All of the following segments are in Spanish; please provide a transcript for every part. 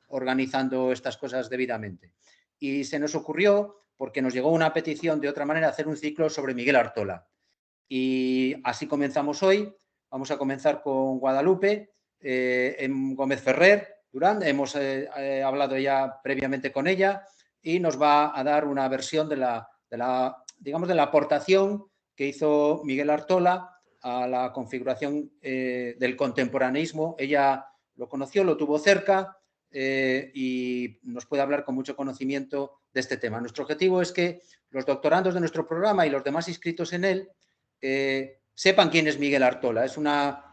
organizando estas cosas debidamente. Y se nos ocurrió, porque nos llegó una petición de otra manera, hacer un ciclo sobre Miguel Artola. Y así comenzamos hoy. Vamos a comenzar con Guadalupe, en Gómez Ferrer Durán. Hemos hablado ya previamente con ella y nos va a dar una versión de la aportación que hizo Miguel Artola a la configuración del contemporaneismo. Ella lo conoció, lo tuvo cerca y nos puede hablar con mucho conocimiento de este tema. Nuestro objetivo es que los doctorandos de nuestro programa y los demás inscritos en él sepan quién es Miguel Artola. Es una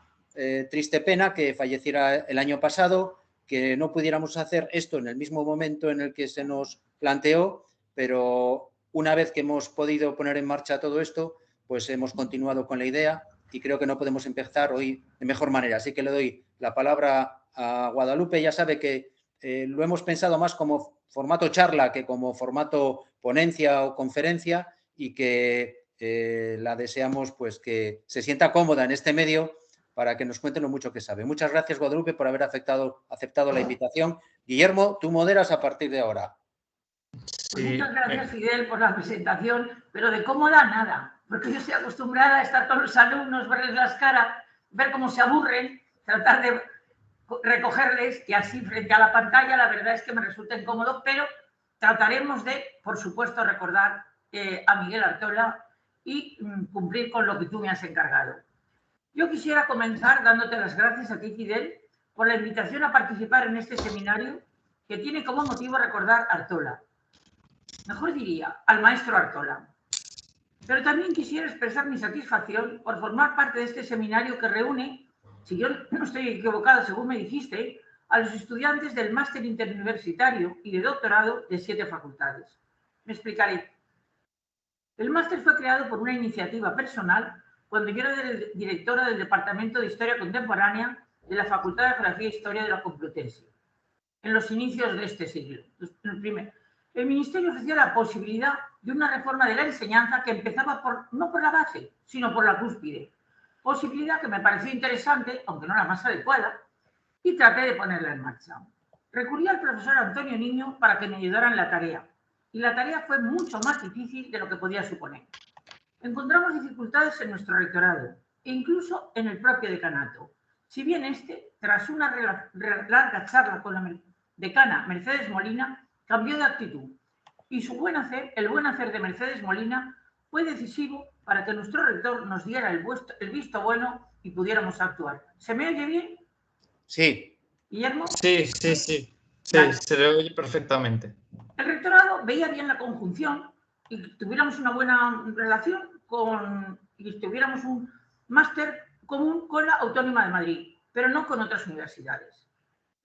triste pena que falleciera el año pasado, que no pudiéramos hacer esto en el mismo momento en el que se nos planteó, pero una vez que hemos podido poner en marcha todo esto, pues hemos continuado con la idea y creo que no podemos empezar hoy de mejor manera. Así que le doy la palabra a Guadalupe. Ya sabe que lo hemos pensado más como formato charla que como formato ponencia o conferencia y que la deseamos pues que se sienta cómoda en este medio para que nos cuente lo mucho que sabe. Muchas gracias, Guadalupe, por haber aceptado la invitación. Guillermo, tú moderas a partir de ahora. Pues muchas gracias, Fidel, por la presentación, pero de cómoda nada, porque yo estoy acostumbrada a estar con los alumnos, verles las caras, ver cómo se aburren, tratar de recogerles y así frente a la pantalla la verdad es que me resulta incómodo, pero trataremos de, por supuesto, recordar a Miguel Artola y cumplir con lo que tú me has encargado. Yo quisiera comenzar dándote las gracias a ti, Fidel, por la invitación a participar en este seminario que tiene como motivo recordar a Artola. Mejor diría, al maestro Artola. Pero también quisiera expresar mi satisfacción por formar parte de este seminario que reúne, si yo no estoy equivocado según me dijiste, a los estudiantes del máster interuniversitario y de doctorado de 7 facultades. Me explicaré. El máster fue creado por una iniciativa personal cuando yo era directora del Departamento de Historia Contemporánea de la Facultad de Geografía e Historia de la Complutense, en los inicios de este siglo. El Ministerio ofrecía la posibilidad de una reforma de la enseñanza que empezaba no por la base, sino por la cúspide. Posibilidad que me pareció interesante, aunque no la más adecuada, y traté de ponerla en marcha. Recurrí al profesor Antonio Niño para que me ayudara en la tarea, y la tarea fue mucho más difícil de lo que podía suponer. Encontramos dificultades en nuestro rectorado e incluso en el propio decanato. Si bien tras una larga charla con la decana Mercedes Molina, cambió de actitud y el buen hacer de Mercedes Molina fue decisivo para que nuestro rector nos diera el visto bueno y pudiéramos actuar. ¿Se me oye bien? Sí. ¿Guillermo? Sí, se le oye perfectamente. El rectorado veía bien la conjunción y tuviéramos una buena relación y tuviéramos un máster común con la Autónoma de Madrid, pero no con otras universidades.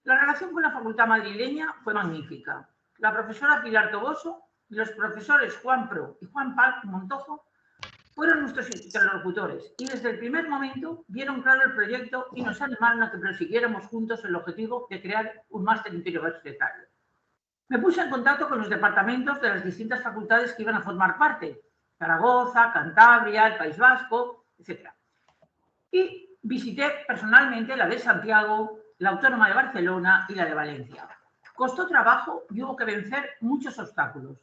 La relación con la facultad madrileña fue magnífica. La profesora Pilar Toboso y los profesores Juan Pro y Juan Pal Montojo fueron nuestros interlocutores y desde el primer momento vieron claro el proyecto y nos animaron a que prosiguiéramos juntos el objetivo de crear un máster interuniversitario. Me puse en contacto con los departamentos de las distintas facultades que iban a formar parte, Zaragoza, Cantabria, el País Vasco, etc. Y visité personalmente la de Santiago, la Autónoma de Barcelona y la de Valencia. Costó trabajo y hubo que vencer muchos obstáculos,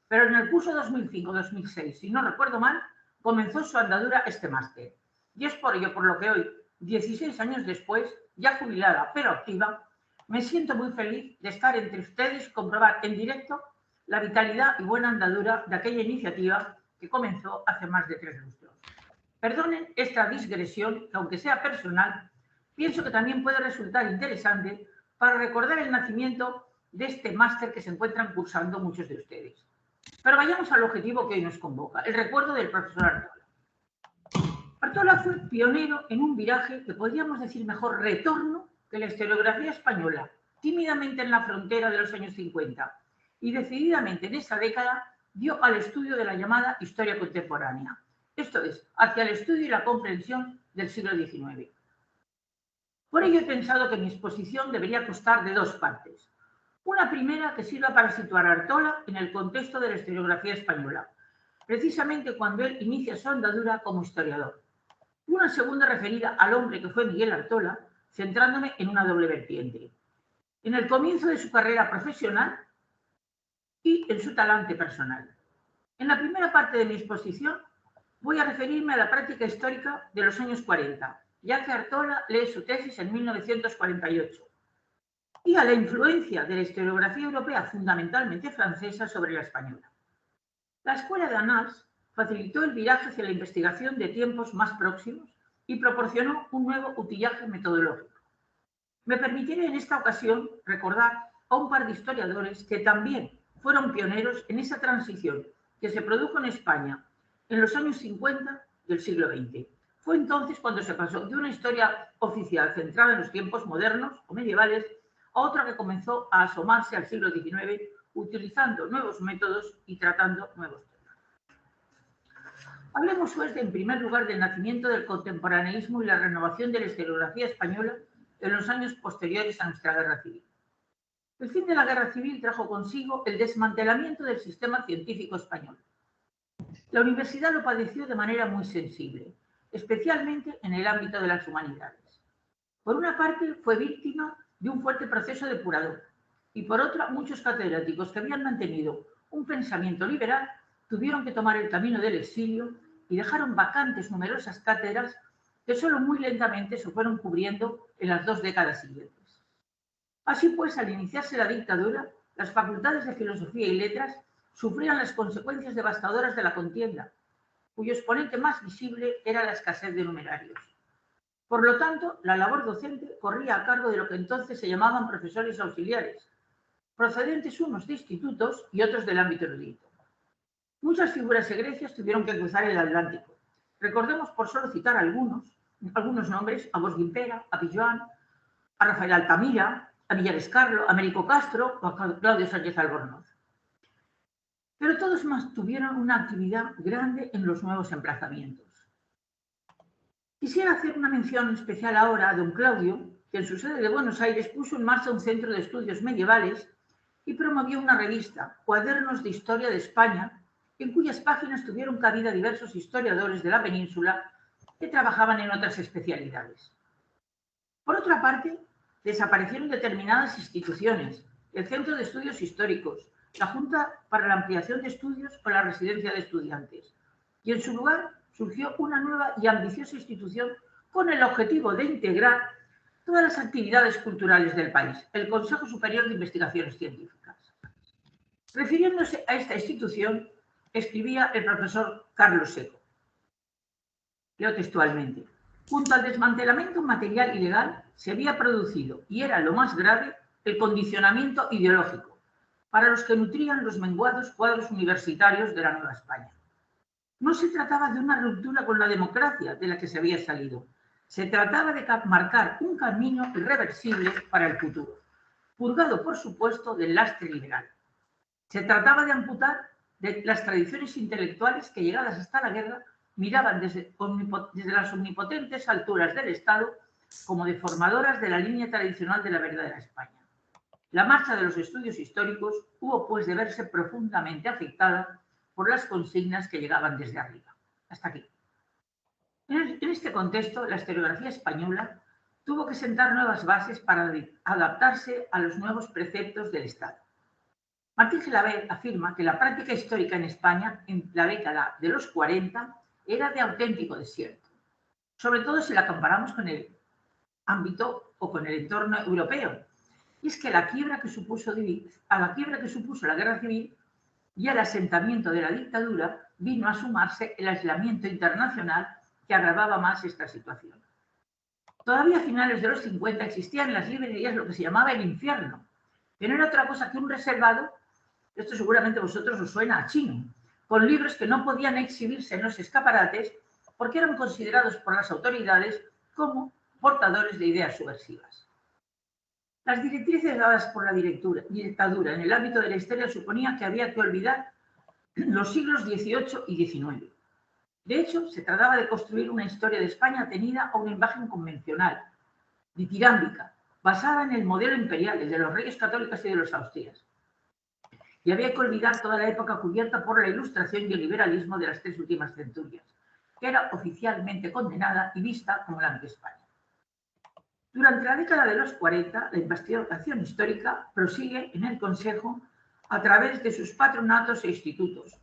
pero en el curso 2005-2006, si no recuerdo mal, comenzó su andadura este máster. Y es por ello por lo que hoy, 16 años después, ya jubilada pero activa, me siento muy feliz de estar entre ustedes y comprobar en directo la vitalidad y buena andadura de aquella iniciativa que comenzó hace más de 3 lustros. Perdonen esta digresión, que aunque sea personal, pienso que también puede resultar interesante para recordar el nacimiento de este máster que se encuentran cursando muchos de ustedes. Pero vayamos al objetivo que hoy nos convoca, el recuerdo del profesor Artola. Artola fue pionero en un viraje que podríamos decir mejor retorno de la historiografía española, tímidamente en la frontera de los años 50, y decididamente en esa década dio al estudio de la llamada historia contemporánea, esto es, hacia el estudio y la comprensión del siglo XIX. Por ello he pensado que mi exposición debería constar de 2 partes. Una primera que sirva para situar a Artola en el contexto de la historiografía española, precisamente cuando él inicia su andadura como historiador. Y una segunda referida al hombre que fue Miguel Artola, centrándome en una doble vertiente. en el comienzo de su carrera profesional y en su talante personal. En la primera parte de mi exposición voy a referirme a la práctica histórica de los años 40, ya que Artola lee su tesis en 1948, y a la influencia de la historiografía europea, fundamentalmente francesa, sobre la española. La Escuela de Annales facilitó el viraje hacia la investigación de tiempos más próximos y proporcionó un nuevo utillaje metodológico. Me permitiré en esta ocasión recordar a un par de historiadores que también fueron pioneros en esa transición que se produjo en España en los años 50 del siglo XX. Fue entonces cuando se pasó de una historia oficial centrada en los tiempos modernos o medievales a otra que comenzó a asomarse al siglo XIX, utilizando nuevos métodos y tratando nuevos temas. Hablemos pues, en primer lugar, del nacimiento del contemporaneismo y la renovación de la historiografía española en los años posteriores a nuestra Guerra Civil. El fin de la Guerra Civil trajo consigo el desmantelamiento del sistema científico español. La universidad lo padeció de manera muy sensible, especialmente en el ámbito de las humanidades. Por una parte, fue víctima de un fuerte proceso depurador, y por otra, muchos catedráticos que habían mantenido un pensamiento liberal tuvieron que tomar el camino del exilio y dejaron vacantes numerosas cátedras que solo muy lentamente se fueron cubriendo en las 2 décadas siguientes. Así pues, al iniciarse la dictadura, las facultades de Filosofía y Letras sufrían las consecuencias devastadoras de la contienda, cuyo exponente más visible era la escasez de numerarios. Por lo tanto, la labor docente corría a cargo de lo que entonces se llamaban profesores auxiliares, procedentes unos de institutos y otros del ámbito erudito. Muchas figuras egregias tuvieron que cruzar el Atlántico. Recordemos, por solo citar algunos nombres, a Bosch Gimpera, a Pilloan, a Rafael Altamira, a Villares Carlo, a Américo Castro o a Claudio Sánchez Albornoz. Pero todos mantuvieron una actividad grande en los nuevos emplazamientos. Quisiera hacer una mención especial ahora a don Claudio, que en su sede de Buenos Aires puso en marcha un centro de estudios medievales y promovió una revista, Cuadernos de Historia de España, en cuyas páginas tuvieron cabida diversos historiadores de la península que trabajaban en otras especialidades. Por otra parte, desaparecieron determinadas instituciones, el Centro de Estudios Históricos, la Junta para la Ampliación de Estudios o la Residencia de Estudiantes, y en su lugar surgió una nueva y ambiciosa institución con el objetivo de integrar todas las actividades culturales del país, el Consejo Superior de Investigaciones Científicas. Refiriéndose a esta institución, escribía el profesor Carlos Seco. Leo textualmente. Junto al desmantelamiento material y legal se había producido, y era lo más grave, el condicionamiento ideológico, para los que nutrían los menguados cuadros universitarios de la Nueva España. No se trataba de una ruptura con la democracia de la que se había salido. Se trataba de marcar un camino irreversible para el futuro, purgado, por supuesto, del lastre liberal. Se trataba de amputar de las tradiciones intelectuales que, llegadas hasta la guerra, miraban desde las omnipotentes alturas del Estado como deformadoras de la línea tradicional de la verdadera España. La marcha de los estudios históricos hubo, pues, de verse profundamente afectada por las consignas que llegaban desde arriba. Hasta aquí. En este contexto, la historiografía española tuvo que sentar nuevas bases para adaptarse a los nuevos preceptos del Estado. Martín Gelabert afirma que la práctica histórica en España en la década de los 40 era de auténtico desierto, sobre todo si la comparamos con el ámbito o con el entorno europeo. Y es que a la quiebra que supuso la Guerra Civil y al asentamiento de la dictadura vino a sumarse el aislamiento internacional que agravaba más esta situación. Todavía a finales de los 50 existían en las librerías lo que se llamaba el infierno, que no era otra cosa que un reservado, esto seguramente a vosotros os suena a chino, con libros que no podían exhibirse en los escaparates porque eran considerados por las autoridades como portadores de ideas subversivas. Las directrices dadas por la dictadura en el ámbito de la historia suponían que había que olvidar los siglos XVIII y XIX. De hecho, se trataba de construir una historia de España atenida a una imagen convencional, ditirámbica, basada en el modelo imperial, el de los reyes católicos y de los austrias. Y había que olvidar toda la época cubierta por la Ilustración y el liberalismo de las 3 últimas centurias, que era oficialmente condenada y vista como la anti-España. Durante la década de los 40, la investigación histórica prosigue en el Consejo a través de sus patronatos e institutos,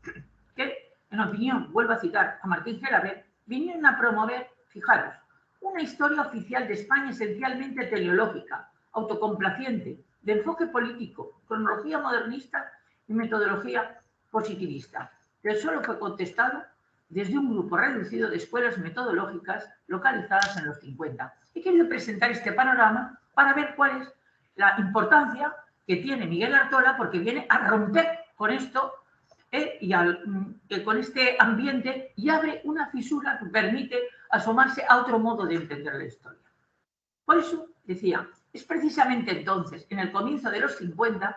que, en opinión, vuelvo a citar a Martín Gelabert, vinieron a promover, fijaros, una historia oficial de España esencialmente teleológica, autocomplaciente, de enfoque político, cronología modernista y metodología positivista, que solo fue contestado desde un grupo reducido de escuelas metodológicas localizadas en los 50. He querido presentar este panorama para ver cuál es la importancia que tiene Miguel Artola, porque viene a romper con esto con este ambiente y abre una fisura que permite asomarse a otro modo de entender la historia. Por eso, decía, es precisamente entonces, en el comienzo de los 50,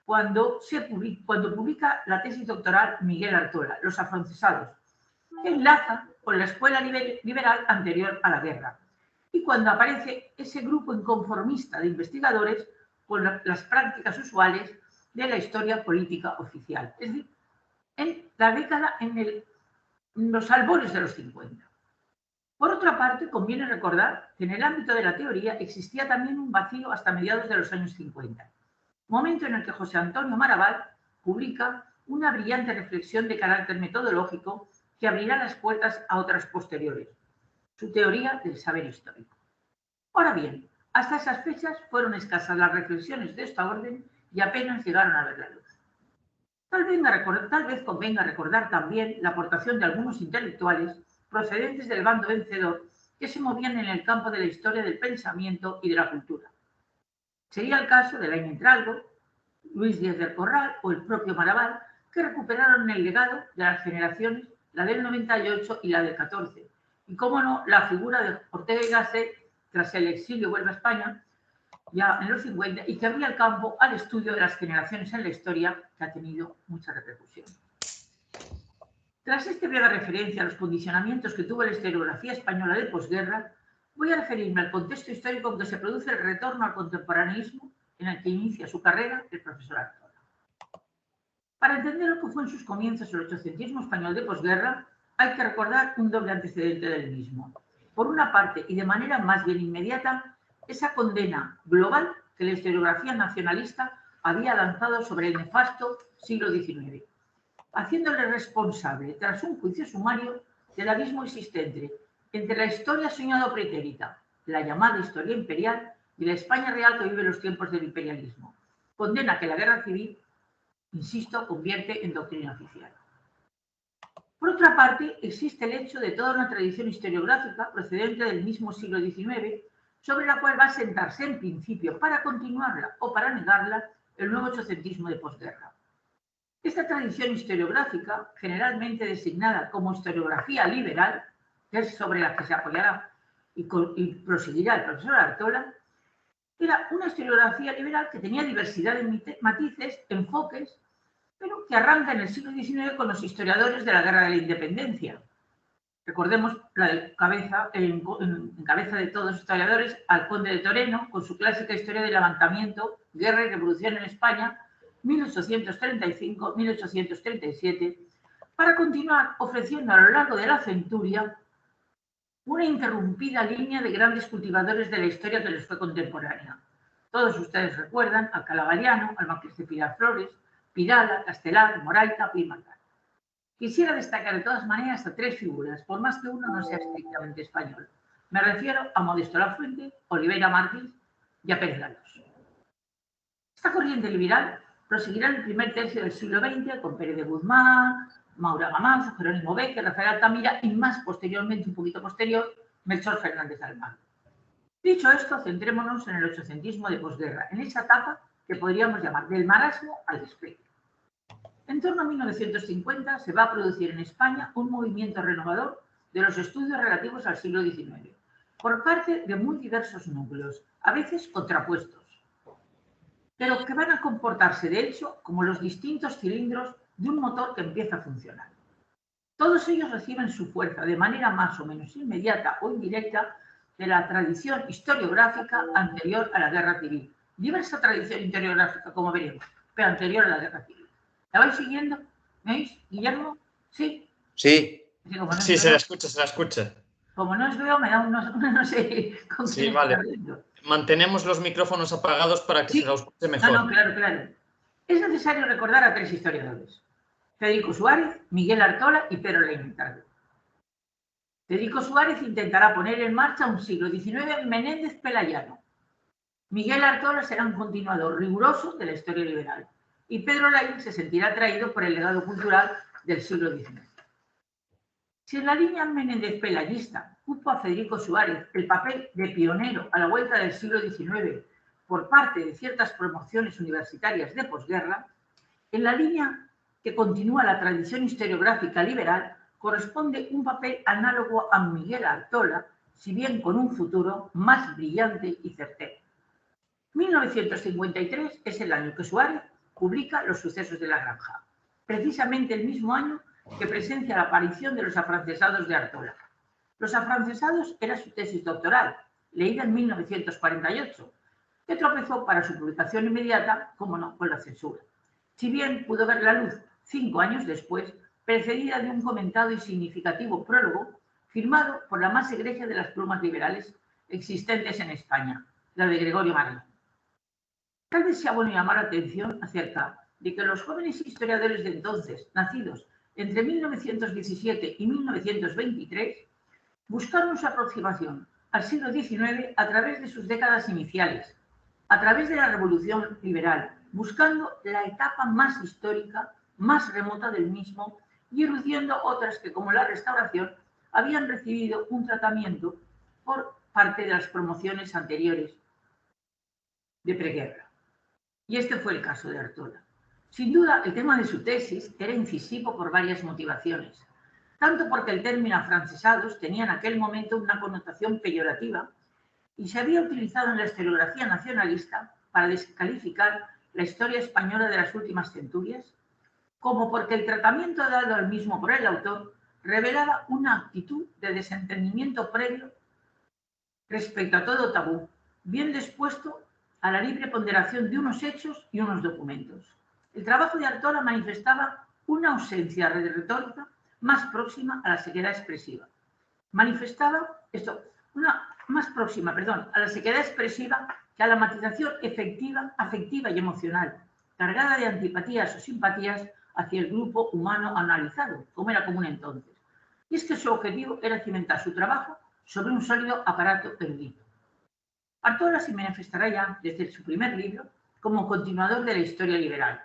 cuando publica la tesis doctoral Miguel Artola, Los afrancesados, que enlaza con la escuela liberal anterior a la guerra, y cuando aparece ese grupo inconformista de investigadores con las prácticas usuales de la historia política oficial, es decir, en la década, en los albores de los 50. Por otra parte, conviene recordar que en el ámbito de la teoría existía también un vacío hasta mediados de los años 50, momento en el que José Antonio Maravall publica una brillante reflexión de carácter metodológico que abrirá las puertas a otras posteriores, su teoría del saber histórico. Ahora bien, hasta esas fechas fueron escasas las reflexiones de esta orden y apenas llegaron a ver la luz. Tal vez convenga recordar también la aportación de algunos intelectuales procedentes del bando vencedor que se movían en el campo de la historia del pensamiento y de la cultura. Sería el caso de Lain Entralgo, Luis Díaz del Corral o el propio Maravall, que recuperaron el legado de las generaciones, la del 98 y la del 14. Y, cómo no, la figura de Ortega y Gasset, tras el exilio vuelve a España, ya en los 50, y que abría el campo al estudio de las generaciones en la historia, que ha tenido mucha repercusión. Tras esta breve referencia a los condicionamientos que tuvo la historiografía española de posguerra, voy a referirme al contexto histórico en que se produce el retorno al contemporaneismo en el que inicia su carrera el profesor Artola. Para entender lo que fue en sus comienzos el ochocentismo español de posguerra, hay que recordar un doble antecedente del mismo. Por una parte, y de manera más bien inmediata, esa condena global que la historiografía nacionalista había lanzado sobre el nefasto siglo XIX, haciéndole responsable, tras un juicio sumario, del abismo existente entre la historia soñado pretérita, la llamada historia imperial, y la España real que vive los tiempos del imperialismo. Condena que la guerra civil, insisto, convierte en doctrina oficial. Por otra parte, existe el hecho de toda una tradición historiográfica procedente del mismo siglo XIX, sobre la cual va a sentarse en principio, para continuarla o para negarla, el nuevo ochocentismo de posguerra. Esta tradición historiográfica, generalmente designada como historiografía liberal, que es sobre la que se apoyará y proseguirá el profesor Artola, era una historiografía liberal que tenía diversidad de matices, enfoques, pero que arranca en el siglo XIX con los historiadores de la Guerra de la Independencia. Recordemos en cabeza de todos los historiadores al conde de Toreno, con su clásica historia del levantamiento, guerra y revolución en España, 1835-1837, para continuar ofreciendo a lo largo de la centuria una interrumpida línea de grandes cultivadores de la historia que les fue contemporánea. Todos ustedes recuerdan al Calavariano, al Marqués de Pilar Flores, Pidala, Castelar, Morayta, Pimentel. Quisiera destacar de todas maneras a tres figuras, por más que uno no sea estrictamente español. Me refiero a Modesto Lafuente, Oliveira Martins y a Pérez Galdós. Esta corriente liberal proseguirá en el primer tercio del siglo XX con Pérez de Guzmán, Maura Gamanzo, Jerónimo Becker, Rafael Altamira y más posteriormente, un poquito posterior, Melchor Fernández Almagro. Dicho esto, centrémonos en el ochocentismo de posguerra, en esa etapa que podríamos llamar del marasmo al despegue. En torno a 1950 se va a producir en España un movimiento renovador de los estudios relativos al siglo XIX, por parte de muy diversos núcleos, a veces contrapuestos, pero que van a comportarse, de hecho, como los distintos cilindros de un motor que empieza a funcionar. Todos ellos reciben su fuerza de manera más o menos inmediata o indirecta de la tradición historiográfica anterior a la Guerra Civil. Diversa tradición historiográfica, como veremos, pero anterior a la Guerra Civil. ¿La vais siguiendo? ¿Me oís, Guillermo? ¿Sí? Sí. Sí, se la escucha, se la escucha. Como no os veo, me da un no sé con Sí, quién vale. estoy hablando. Mantenemos los micrófonos apagados para que Sí. se los escuche mejor. No, claro, claro. Es necesario recordar a 3 historiadores: Federico Suárez, Miguel Artola y Pedro Leinentalgo. Federico Suárez intentará poner en marcha un siglo XIX Menéndez Pelayano. Miguel Artola será un continuador riguroso de la historia liberal y Pedro Laín se sentirá atraído por el legado cultural del siglo XIX. Si en la línea Menéndez pelayista cupo a Federico Suárez el papel de pionero a la vuelta del siglo XIX por parte de ciertas promociones universitarias de posguerra, en la línea que continúa la tradición historiográfica liberal corresponde un papel análogo a Miguel Artola, si bien con un futuro más brillante y certero. 1953 es el año que Suárez publica Los sucesos de la granja, precisamente el mismo año que presencia la aparición de Los afrancesados de Artola. Los afrancesados era su tesis doctoral, leída en 1948, que tropezó para su publicación inmediata, como no, con la censura. Si bien pudo ver la luz 5 años después, precedida de un comentado y significativo prólogo firmado por la más egregia de las plumas liberales existentes en España, la de Gregorio Marañón. Tal vez sea bueno llamar la atención acerca de que los jóvenes historiadores de entonces, nacidos entre 1917 y 1923, buscaron su aproximación al siglo XIX a través de sus décadas iniciales, a través de la Revolución Liberal, buscando la etapa más histórica, más remota del mismo y eludiendo otras que, como la Restauración, habían recibido un tratamiento por parte de las promociones anteriores de preguerra. Y este fue el caso de Artola. Sin duda, el tema de su tesis era incisivo por varias motivaciones, tanto porque el término afrancesados tenía en aquel momento una connotación peyorativa y se había utilizado en la historiografía nacionalista para descalificar la historia española de las últimas centurias, como porque el tratamiento dado al mismo por el autor revelaba una actitud de desentendimiento previo respecto a todo tabú, bien dispuesto a la libre ponderación de unos hechos y unos documentos. El trabajo de Artola manifestaba una ausencia de retórica más próxima a la sequedad expresiva. Manifestaba a la sequedad expresiva que a la matización afectiva y emocional, cargada de antipatías o simpatías hacia el grupo humano analizado, como era común entonces. Y es que su objetivo era cimentar su trabajo sobre un sólido aparato erudito. Artola se manifestará ya desde su primer libro como continuador de la historia liberal,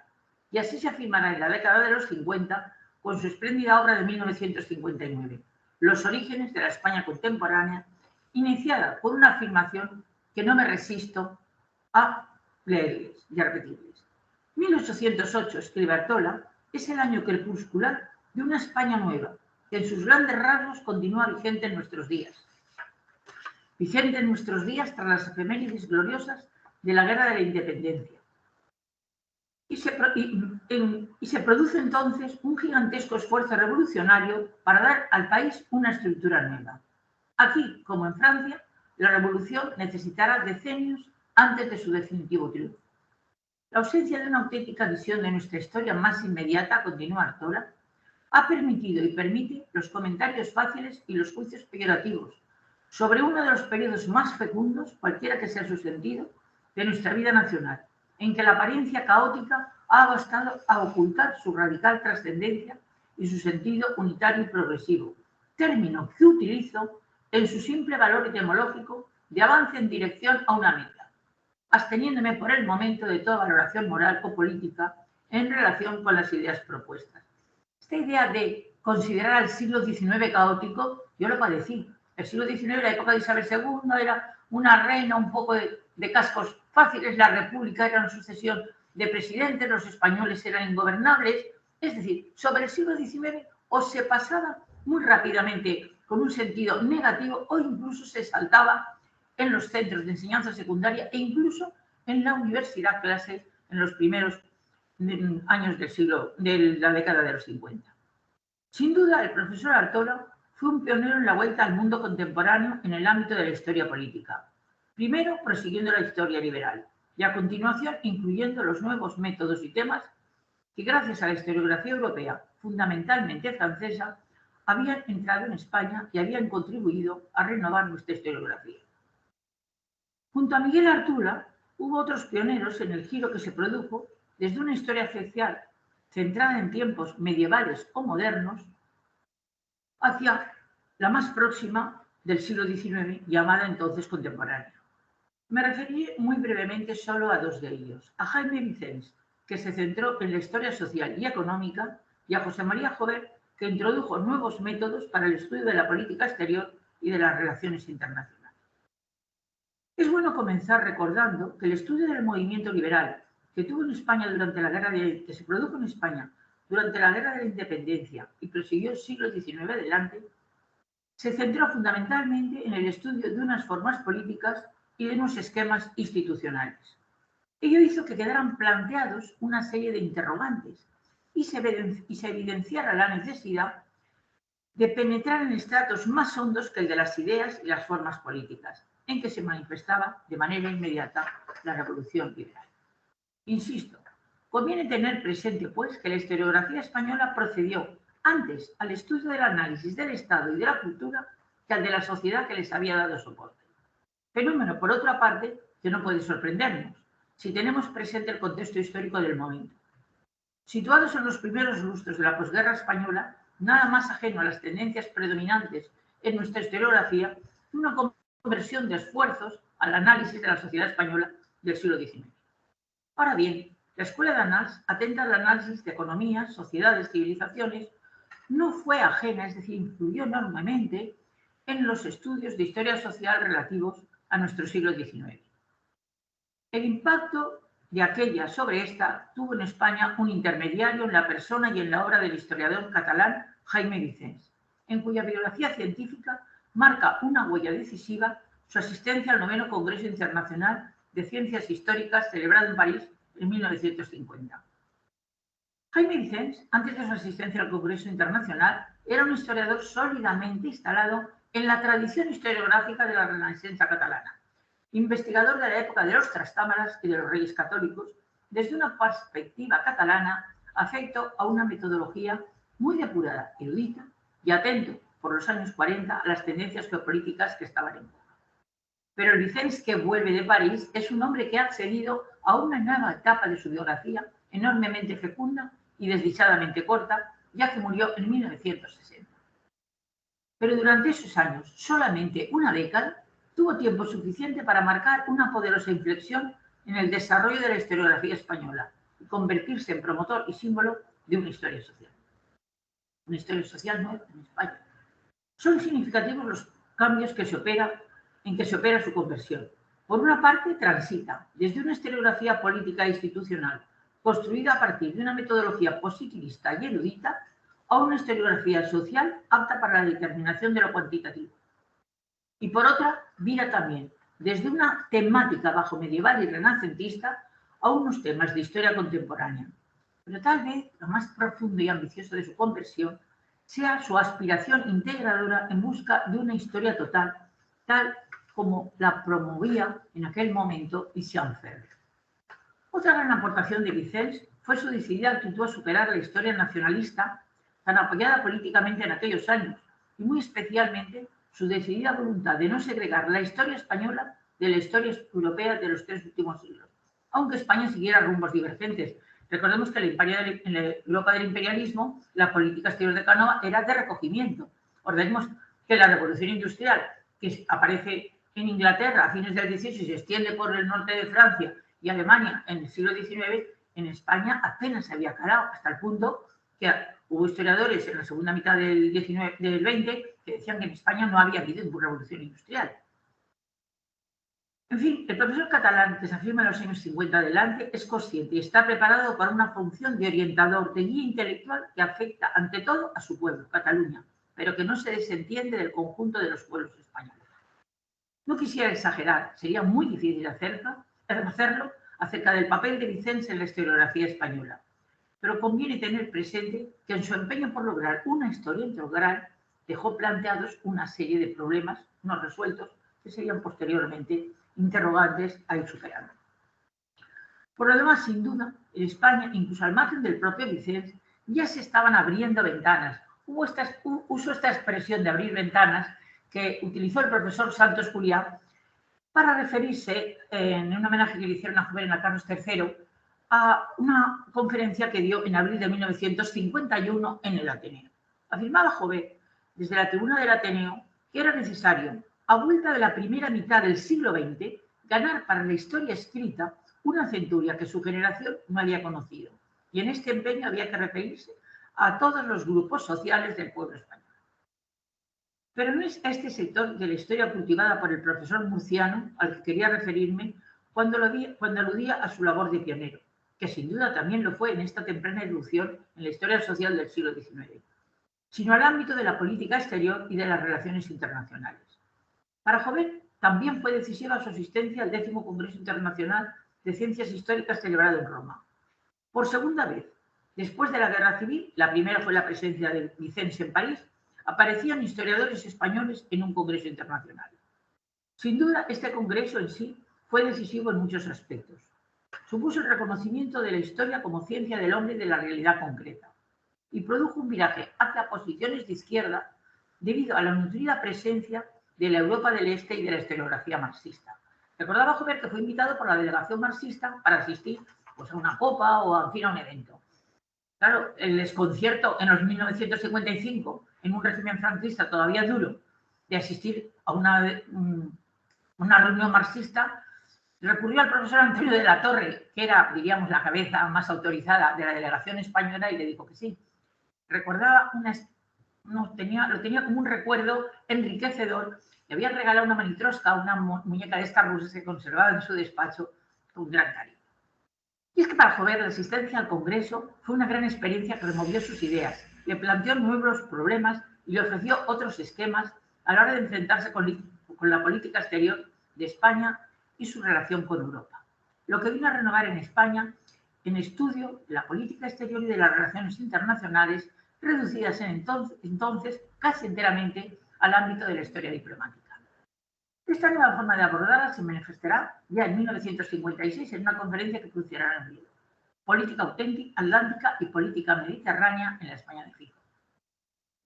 y así se afirmará en la década de los 50 con su espléndida obra de 1959, Los orígenes de la España contemporánea, iniciada por una afirmación que no me resisto a leerles y a repetirles. 1808, escribe Artola, es el año crepuscular de una España nueva, que en sus grandes rasgos continúa vigente en nuestros días. Vigente en nuestros días tras las efemérides gloriosas de la Guerra de la Independencia. Y se produce entonces un gigantesco esfuerzo revolucionario para dar al país una estructura nueva. Aquí, como en Francia, la revolución necesitará decenios antes de su definitivo triunfo. La ausencia de una auténtica visión de nuestra historia más inmediata, continúa Artola, ha permitido y permite los comentarios fáciles y los juicios peyorativos sobre uno de los periodos más fecundos, cualquiera que sea su sentido, de nuestra vida nacional, en que la apariencia caótica ha bastado a ocultar su radical trascendencia y su sentido unitario y progresivo, término que utilizo en su simple valor etimológico de avance en dirección a una meta, absteniéndome por el momento de toda valoración moral o política en relación con las ideas propuestas. Esta idea de considerar al siglo XIX caótico, yo lo padecí. El siglo XIX, la época de Isabel II, era una reina un poco de cascos fáciles, la república era una sucesión de presidentes, los españoles eran ingobernables. Es decir, sobre el siglo XIX o se pasaba muy rápidamente con un sentido negativo o incluso se saltaba en los centros de enseñanza secundaria e incluso en la universidad clases en los primeros años de la década de los 50. Sin duda, el profesor Artola fue un pionero en la vuelta al mundo contemporáneo en el ámbito de la historia política. Primero, prosiguiendo la historia liberal y a continuación incluyendo los nuevos métodos y temas que gracias a la historiografía europea, fundamentalmente francesa, habían entrado en España y habían contribuido a renovar nuestra historiografía. Junto a Miguel Artula, hubo otros pioneros en el giro que se produjo desde una historia social centrada en tiempos medievales o modernos hacia la más próxima del siglo XIX, llamada entonces contemporánea. Me referiré muy brevemente solo a dos de ellos, a Jaime Vicens, que se centró en la historia social y económica, y a José María Jover, que introdujo nuevos métodos para el estudio de la política exterior y de las relaciones internacionales. Es bueno comenzar recordando que el estudio del movimiento liberal que tuvo en España durante la que se produjo en España durante la Guerra de la Independencia y prosiguió el siglo XIX adelante, se centró fundamentalmente en el estudio de unas formas políticas y de unos esquemas institucionales. Ello hizo que quedaran planteados una serie de interrogantes y se evidenciara la necesidad de penetrar en estratos más hondos que el de las ideas y las formas políticas, en que se manifestaba de manera inmediata la revolución liberal. Insisto, conviene tener presente, pues, que la historiografía española procedió antes al estudio del análisis del Estado y de la cultura que al de la sociedad que les había dado soporte. Fenómeno, por otra parte, que no puede sorprendernos si tenemos presente el contexto histórico del momento. Situados en los primeros lustros de la posguerra española, nada más ajeno a las tendencias predominantes en nuestra historiografía que una conversión de esfuerzos al análisis de la sociedad española del siglo XIX. Ahora bien, la Escuela de Annals, atenta al análisis de economías, sociedades, civilizaciones, no fue ajena, es decir, influyó enormemente en los estudios de historia social relativos a nuestro siglo XIX. El impacto de aquella sobre esta tuvo en España un intermediario en la persona y en la obra del historiador catalán Jaime Vicens, en cuya biografía científica marca una huella decisiva su asistencia al 9º Congreso Internacional de Ciencias Históricas celebrado en París en 1950. Jaime Vicens, antes de su asistencia al Congreso Internacional, era un historiador sólidamente instalado en la tradición historiográfica de la Renaixença catalana, investigador de la época de los trastámaras y de los reyes católicos, desde una perspectiva catalana afecto a una metodología muy depurada, erudita y atento por los años 40 a las tendencias geopolíticas que estaban en boga. Pero el Vicens que vuelve de París es un hombre que ha accedido a una nueva etapa de su biografía enormemente fecunda y desdichadamente corta, ya que murió en 1960. Pero durante esos años, solamente una década, tuvo tiempo suficiente para marcar una poderosa inflexión en el desarrollo de la historiografía española y convertirse en promotor y símbolo de una historia social. Una historia social nueva en España. Son significativos los cambios en que se opera su conversión. Por una parte, transita desde una historiografía política e institucional construida a partir de una metodología positivista y erudita a una historiografía social apta para la determinación de lo cuantitativo. Y por otra, vira también desde una temática bajo medieval y renacentista a unos temas de historia contemporánea. Pero tal vez lo más profundo y ambicioso de su conversión sea su aspiración integradora en busca de una historia total, tal como la promovía en aquel momento Etienne Fehr. Otra gran aportación de Vicens fue su decidida actitud a superar la historia nacionalista tan apoyada políticamente en aquellos años y muy especialmente su decidida voluntad de no segregar la historia española de la historia europea de los 3 últimos siglos, aunque España siguiera rumbos divergentes. Recordemos que en la Europa del imperialismo la política exterior de Canova era de recogimiento. Recordemos que la revolución industrial que aparece en Inglaterra a fines del XVIII y se extiende por el norte de Francia y Alemania en el siglo XIX, en España apenas se había calado, hasta el punto que hubo historiadores en la segunda mitad del XX que decían que en España no había habido ninguna revolución industrial. En fin, el profesor catalán que se afirma en los años 50 adelante es consciente y está preparado para una función de orientador, de guía intelectual que afecta ante todo a su pueblo, Cataluña, pero que no se desentiende del conjunto de los pueblos españoles. No quisiera exagerar, sería muy difícil hacerlo acerca del papel de Vicens en la historiografía española, pero conviene tener presente que en su empeño por lograr una historia integral dejó planteados una serie de problemas no resueltos que serían posteriormente interrogantes a ir superando. Por lo demás, sin duda, en España, incluso al margen del propio Vicens, ya se estaban abriendo ventanas usó esta expresión de abrir ventanas que utilizó el profesor Santos Juliá para referirse, en un homenaje que le hicieron a Juvenal Carlos III, a una conferencia que dio en abril de 1951 en el Ateneo. Afirmaba Jover, desde la tribuna del Ateneo, que era necesario, a vuelta de la primera mitad del siglo XX, ganar para la historia escrita una centuria que su generación no había conocido. Y en este empeño había que referirse a todos los grupos sociales del pueblo español. Pero no es a este sector de la historia cultivada por el profesor murciano al que quería referirme cuando aludía a su labor de pionero, que sin duda también lo fue en esta temprana irrupción en la historia social del siglo XIX, sino al ámbito de la política exterior y de las relaciones internacionales. Para Jover también fue decisiva su asistencia al 10º Congreso Internacional de Ciencias Históricas celebrado en Roma. Por segunda vez, después de la Guerra Civil, la primera fue la presencia de Vicens en París, aparecían historiadores españoles en un congreso internacional. Sin duda, este congreso en sí fue decisivo en muchos aspectos. Supuso el reconocimiento de la historia como ciencia del hombre y de la realidad concreta, y produjo un viraje hacia posiciones de izquierda debido a la nutrida presencia de la Europa del Este y de la historiografía marxista. Recordaba Jover que fue invitado por la delegación marxista para asistir pues, a una copa o a un evento. Claro, el desconcierto en los 1955, en un régimen franquista todavía duro, de asistir a una reunión marxista, recurrió al profesor Antonio de la Torre, que era, diríamos, la cabeza más autorizada de la delegación española, y le dijo que sí. Recordaba lo tenía como un recuerdo enriquecedor. Le habían regalado una manitrosca, una muñeca de estas rusas que conservaba en su despacho con gran cariño. Y es que para Jover la asistencia al Congreso fue una gran experiencia que removió sus ideas, le planteó nuevos problemas y le ofreció otros esquemas a la hora de enfrentarse con la política exterior de España y su relación con Europa. Lo que vino a renovar en España en estudio de la política exterior y de las relaciones internacionales, reducidas entonces casi enteramente al ámbito de la historia diplomática. Esta nueva forma de abordarla se manifestará ya en 1956 en una conferencia que funcionará en Río. Política atlántica y política mediterránea en la España de Fico.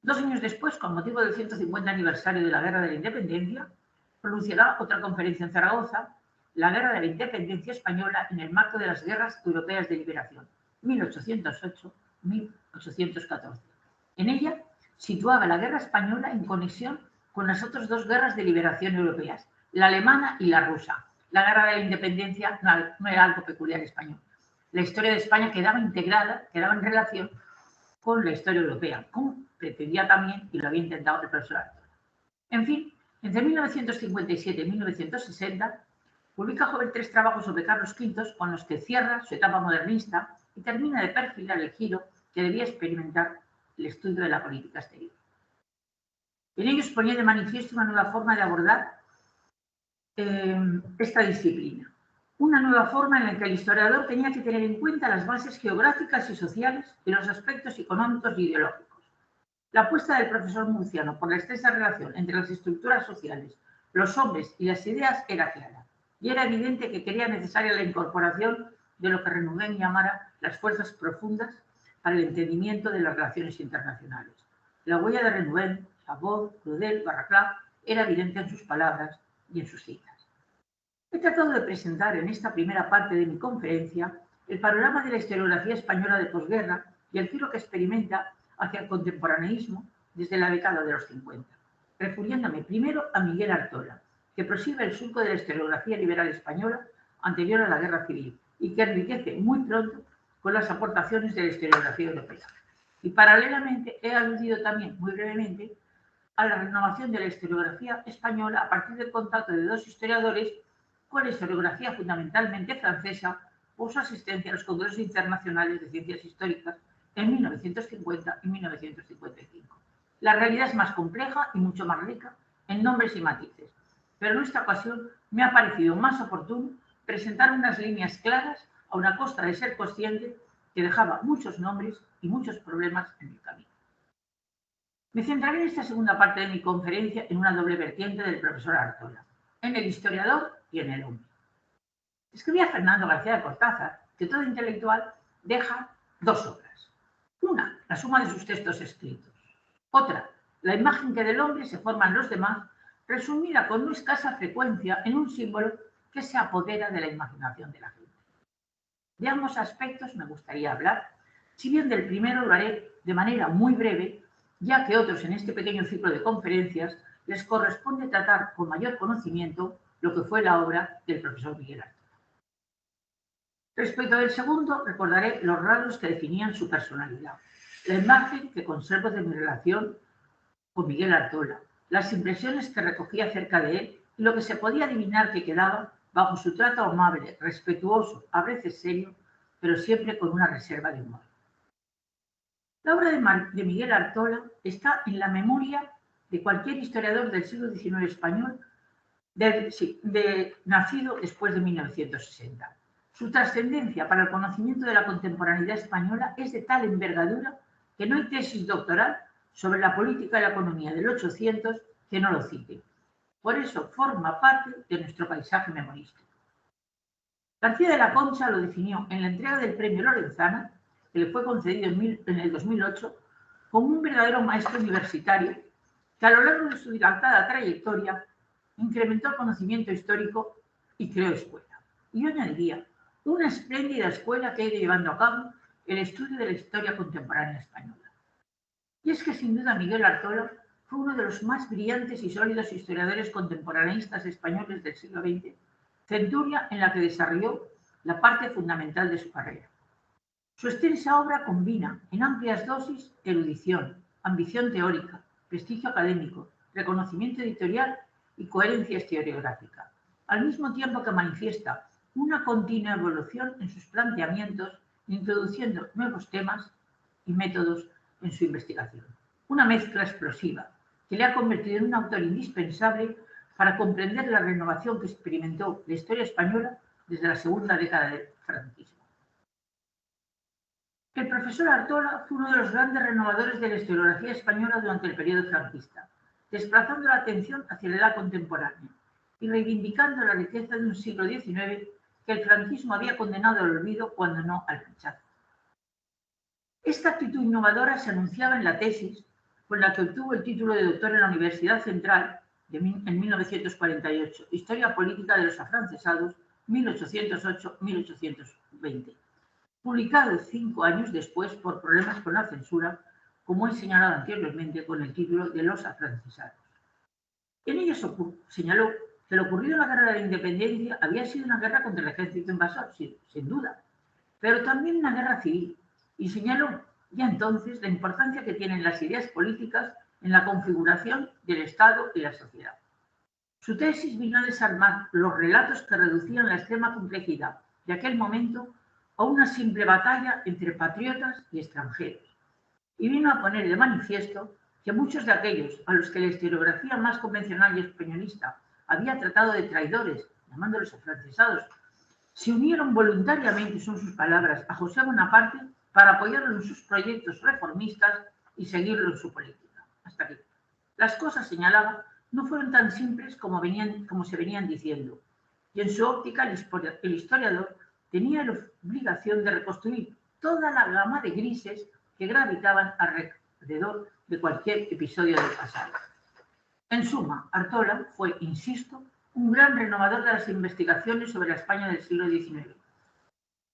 2 años después, con motivo del 150 aniversario de la Guerra de la Independencia, pronunciará otra conferencia en Zaragoza, la Guerra de la Independencia Española en el marco de las Guerras Europeas de Liberación, 1808-1814. En ella situaba la Guerra Española en conexión con las otras 2 guerras de liberación europeas, la alemana y la rusa. La Guerra de la Independencia no era algo peculiar español. La historia de España quedaba integrada, quedaba en relación con la historia europea, como pretendía también, y lo había intentado el profesor Arturo. En fin, entre 1957 y 1960, publica Jover 3 trabajos sobre Carlos V, con los que cierra su etapa modernista y termina de perfilar el giro que debía experimentar el estudio de la política exterior. En ellos ponía de manifiesto una nueva forma de abordar esta disciplina. Una nueva forma en la que el historiador tenía que tener en cuenta las bases geográficas y sociales y los aspectos económicos y ideológicos. La apuesta del profesor murciano por la estrecha relación entre las estructuras sociales, los hombres y las ideas era clara, y era evidente que quería necesaria la incorporación de lo que Renouven llamara las fuerzas profundas para el entendimiento de las relaciones internacionales. La huella de Renouven, Chabot, Claudel, Barraclough, era evidente en sus palabras y en sus citas. He tratado de presentar en esta primera parte de mi conferencia el panorama de la historiografía española de posguerra y el giro que experimenta hacia el contemporaneísmo desde la década de los 50, refiriéndome primero a Miguel Artola, que prosigue el surco de la historiografía liberal española anterior a la Guerra Civil y que enriquece muy pronto con las aportaciones de la historiografía europea. Y paralelamente he aludido también muy brevemente a la renovación de la historiografía española a partir del contacto de 2 historiadores con la historiografía fundamentalmente francesa por su asistencia a los congresos internacionales de ciencias históricas en 1950 y 1955. La realidad es más compleja y mucho más rica en nombres y matices, pero en esta ocasión me ha parecido más oportuno presentar unas líneas claras a una costa de ser consciente que dejaba muchos nombres y muchos problemas en el camino. Me centraré en esta segunda parte de mi conferencia en una doble vertiente del profesor Artola, en el historiador y en el hombre. Escribía Fernando García de Cortázar que todo intelectual deja 2 obras. Una, la suma de sus textos escritos. Otra, la imagen que del hombre se forman los demás, resumida con no escasa frecuencia en un símbolo que se apodera de la imaginación de la gente. De ambos aspectos me gustaría hablar, si bien del primero lo haré de manera muy breve, ya que otros en este pequeño ciclo de conferencias les corresponde tratar con mayor conocimiento lo que fue la obra del profesor Miguel Artola. Respecto del segundo, recordaré los rasgos que definían su personalidad, la imagen que conservo de mi relación con Miguel Artola, las impresiones que recogí acerca de él y lo que se podía adivinar que quedaba bajo su trato amable, respetuoso, a veces serio, pero siempre con una reserva de humor. La obra de Miguel Artola está en la memoria de cualquier historiador del siglo XIX español nacido después de 1960. Su trascendencia para el conocimiento de la contemporaneidad española es de tal envergadura que no hay tesis doctoral sobre la política y la economía del 800 que no lo cite. Por eso forma parte de nuestro paisaje memorístico. García de la Concha lo definió en la entrega del premio Lorenzana, que le fue concedido en el 2008, como un verdadero maestro universitario que a lo largo de su dilatada trayectoria incrementó el conocimiento histórico y creó escuela. Y yo añadiría, una espléndida escuela que ha ido llevando a cabo el estudio de la historia contemporánea española. Y es que sin duda Miguel Artola fue uno de los más brillantes y sólidos historiadores contemporaneistas españoles del siglo XX, centuria en la que desarrolló la parte fundamental de su carrera. Su extensa obra combina en amplias dosis erudición, ambición teórica, prestigio académico, reconocimiento editorial y coherencia historiográfica, al mismo tiempo que manifiesta una continua evolución en sus planteamientos, introduciendo nuevos temas y métodos en su investigación. Una mezcla explosiva que le ha convertido en un autor indispensable para comprender la renovación que experimentó la historia española desde la segunda década del franquismo. El profesor Artola fue uno de los grandes renovadores de la historiografía española durante el periodo franquista, desplazando la atención hacia la edad contemporánea y reivindicando la riqueza de un siglo XIX que el franquismo había condenado al olvido, cuando no al rechazo. Esta actitud innovadora se anunciaba en la tesis con la que obtuvo el título de doctor en la Universidad Central en 1948, Historia Política de los Afrancesados, 1808-1820. Publicado 5 años después por problemas con la censura, como he señalado anteriormente con el título de Los afrancesados. En ella señaló que lo ocurrido en la Guerra de la Independencia había sido una guerra contra el ejército invasor, sin duda, pero también una guerra civil, y señaló ya entonces la importancia que tienen las ideas políticas en la configuración del Estado y la sociedad. Su tesis vino a desarmar los relatos que reducían la extrema complejidad de aquel momento a una simple batalla entre patriotas y extranjeros, y vino a poner de manifiesto que muchos de aquellos a los que la historiografía más convencional y españolista había tratado de traidores, llamándolos afrancesados, se unieron voluntariamente, son sus palabras, a José Bonaparte para apoyarlo en sus proyectos reformistas y seguirlo en su política. Hasta aquí. Las cosas, señalaba, no fueron tan simples como se venían diciendo, y en su óptica el historiador tenía la obligación de reconstruir toda la gama de grises que gravitaban alrededor de cualquier episodio del pasado. En suma, Artola fue, insisto, un gran renovador de las investigaciones sobre la España del siglo XIX,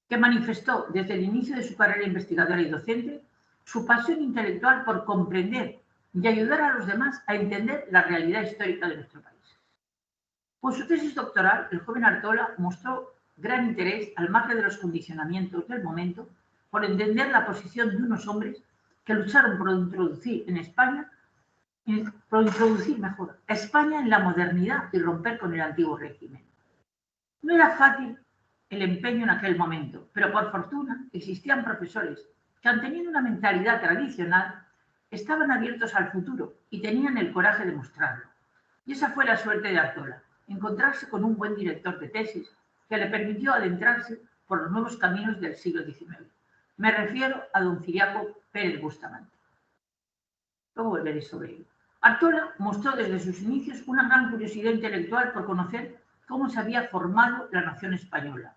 que manifestó desde el inicio de su carrera investigadora y docente su pasión intelectual por comprender y ayudar a los demás a entender la realidad histórica de nuestro país. Con su tesis doctoral, el joven Artola mostró gran interés, al margen de los condicionamientos del momento, por entender la posición de unos hombres que lucharon por introducir a España en la modernidad y romper con el antiguo régimen. No era fácil el empeño en aquel momento, pero por fortuna existían profesores que, teniendo una mentalidad tradicional, estaban abiertos al futuro y tenían el coraje de mostrarlo. Y esa fue la suerte de Artola, encontrarse con un buen director de tesis que le permitió adentrarse por los nuevos caminos del siglo XIX. Me refiero a don Ciriaco Pérez Bustamante. Luego volveré sobre ello. Artola mostró desde sus inicios una gran curiosidad intelectual por conocer cómo se había formado la nación española,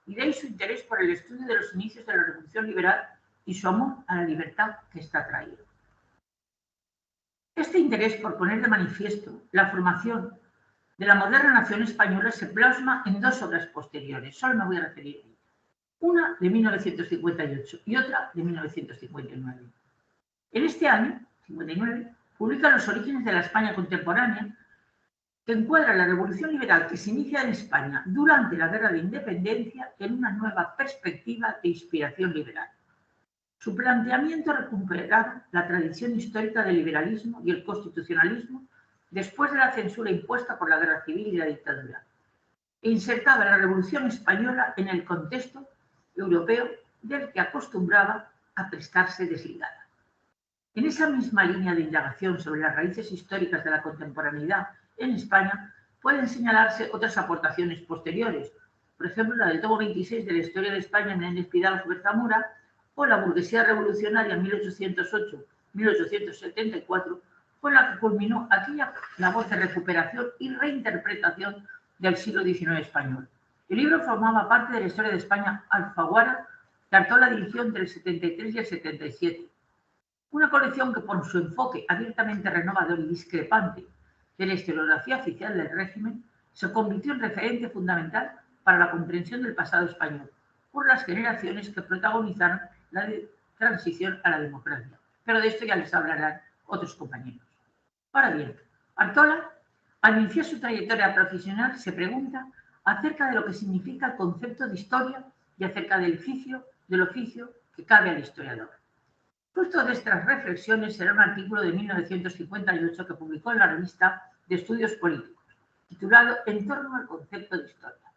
y de ahí su interés por el estudio de los inicios de la Revolución Liberal y su amor a la libertad que ésta traía. Este interés por poner de manifiesto la formación de la moderna nación española se plasma en dos obras posteriores, solo me voy a referir a ellas. Una de 1958 y otra de 1959. En este año, 59, publica Los orígenes de la España contemporánea, que encuadra la revolución liberal que se inicia en España durante la Guerra de Independencia en una nueva perspectiva de inspiración liberal. Su planteamiento recuperaba la tradición histórica del liberalismo y el constitucionalismo después de la censura impuesta por la Guerra Civil y la dictadura, e insertaba la Revolución Española en el contexto europeo del que acostumbraba a prestarse desligada. En esa misma línea de indagación sobre las raíces históricas de la contemporaneidad en España pueden señalarse otras aportaciones posteriores, por ejemplo la del tomo 26 de la Historia de España en Menéndez Pidal Zamora o la burguesía revolucionaria 1808-1874, con la que culminó aquella labor de recuperación y reinterpretación del siglo XIX español. El libro formaba parte de la Historia de España Alfaguara, que Artola dirigió entre el 73 y el 77. Una colección que por su enfoque abiertamente renovador y discrepante de la historiografía oficial del régimen se convirtió en referente fundamental para la comprensión del pasado español por las generaciones que protagonizaron la transición a la democracia. Pero de esto ya les hablarán otros compañeros. Ahora bien, Artola, al iniciar su trayectoria profesional, se pregunta acerca de lo que significa el concepto de historia y acerca del oficio que cabe al historiador. Fruto de estas reflexiones será un artículo de 1958 que publicó en la revista de Estudios Políticos, titulado En torno al concepto de historia.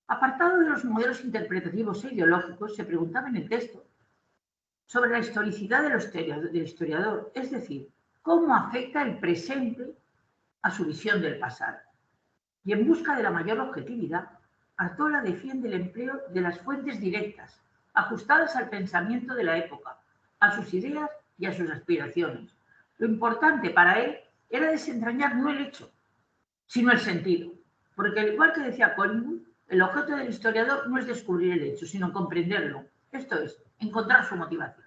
Apartado de los modelos interpretativos e ideológicos, se preguntaba en el texto sobre la historicidad del historiador, es decir, cómo afecta el presente a su visión del pasado. Y en busca de la mayor objetividad, Artola defiende el empleo de las fuentes directas, ajustadas al pensamiento de la época, a sus ideas y a sus aspiraciones. Lo importante para él era desentrañar no el hecho, sino el sentido, porque al igual que decía Collingwood, el objeto del historiador no es descubrir el hecho, sino comprenderlo, esto es, encontrar su motivación.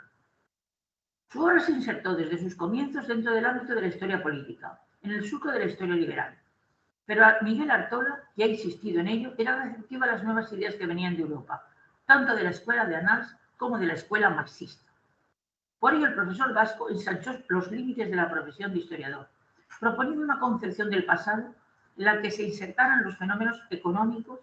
Su obra se insertó desde sus comienzos dentro del ámbito de la historia política, en el surco de la historia liberal. Pero Miguel Artola, que ha insistido en ello, era receptivo a las nuevas ideas que venían de Europa, tanto de la escuela de Annals como de la escuela marxista. Por ello, el profesor Vasco ensanchó los límites de la profesión de historiador, proponiendo una concepción del pasado en la que se insertaran los fenómenos económicos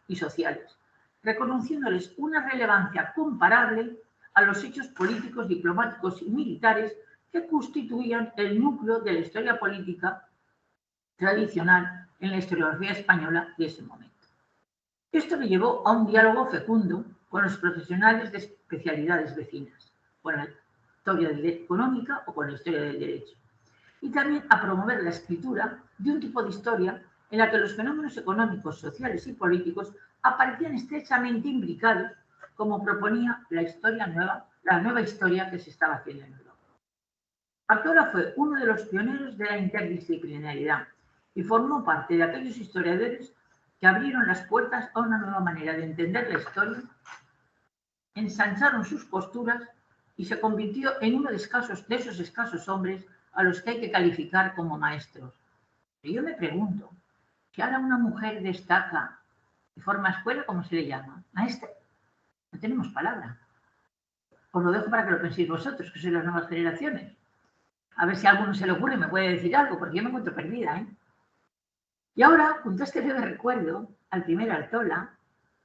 y sociales, reconociéndoles una relevancia comparable a los hechos políticos, diplomáticos y militares que constituían el núcleo de la historia política tradicional en la historiografía española de ese momento. Esto le llevó a un diálogo fecundo con los profesionales de especialidades vecinas, con la historia económica o con la historia del derecho, y también a promover la escritura de un tipo de historia en la que los fenómenos económicos, sociales y políticos aparecían estrechamente imbricados, como proponía la nueva historia que se estaba haciendo en Europa. Artola fue uno de los pioneros de la interdisciplinaridad y formó parte de aquellos historiadores que abrieron las puertas a una nueva manera de entender la historia, ensancharon sus posturas y se convirtió en uno de esos escasos hombres a los que hay que calificar como maestros. Y yo me pregunto, si ahora una mujer destaca y forma escuela, ¿cómo se le llama? Maestra. No tenemos palabra. Os lo dejo para que lo penséis vosotros, que sois las nuevas generaciones. A ver si a alguno se le ocurre y me puede decir algo, porque yo me encuentro perdida, ¿eh? Y ahora, junto a este breve recuerdo, al primer Artola,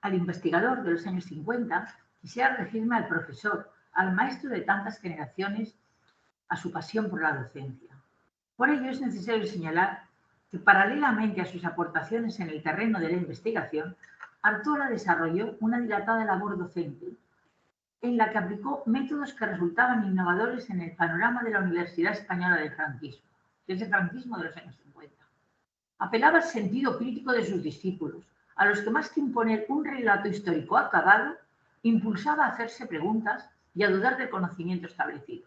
al investigador de los años 50, quisiera referirme al profesor, al maestro de tantas generaciones, a su pasión por la docencia. Por ello es necesario señalar que paralelamente a sus aportaciones en el terreno de la investigación, Artola desarrolló una dilatada labor docente en la que aplicó métodos que resultaban innovadores en el panorama de la Universidad Española del Franquismo, desde el franquismo de los años 50. Apelaba al sentido crítico de sus discípulos, a los que más que imponer un relato histórico acabado, impulsaba a hacerse preguntas y a dudar del conocimiento establecido.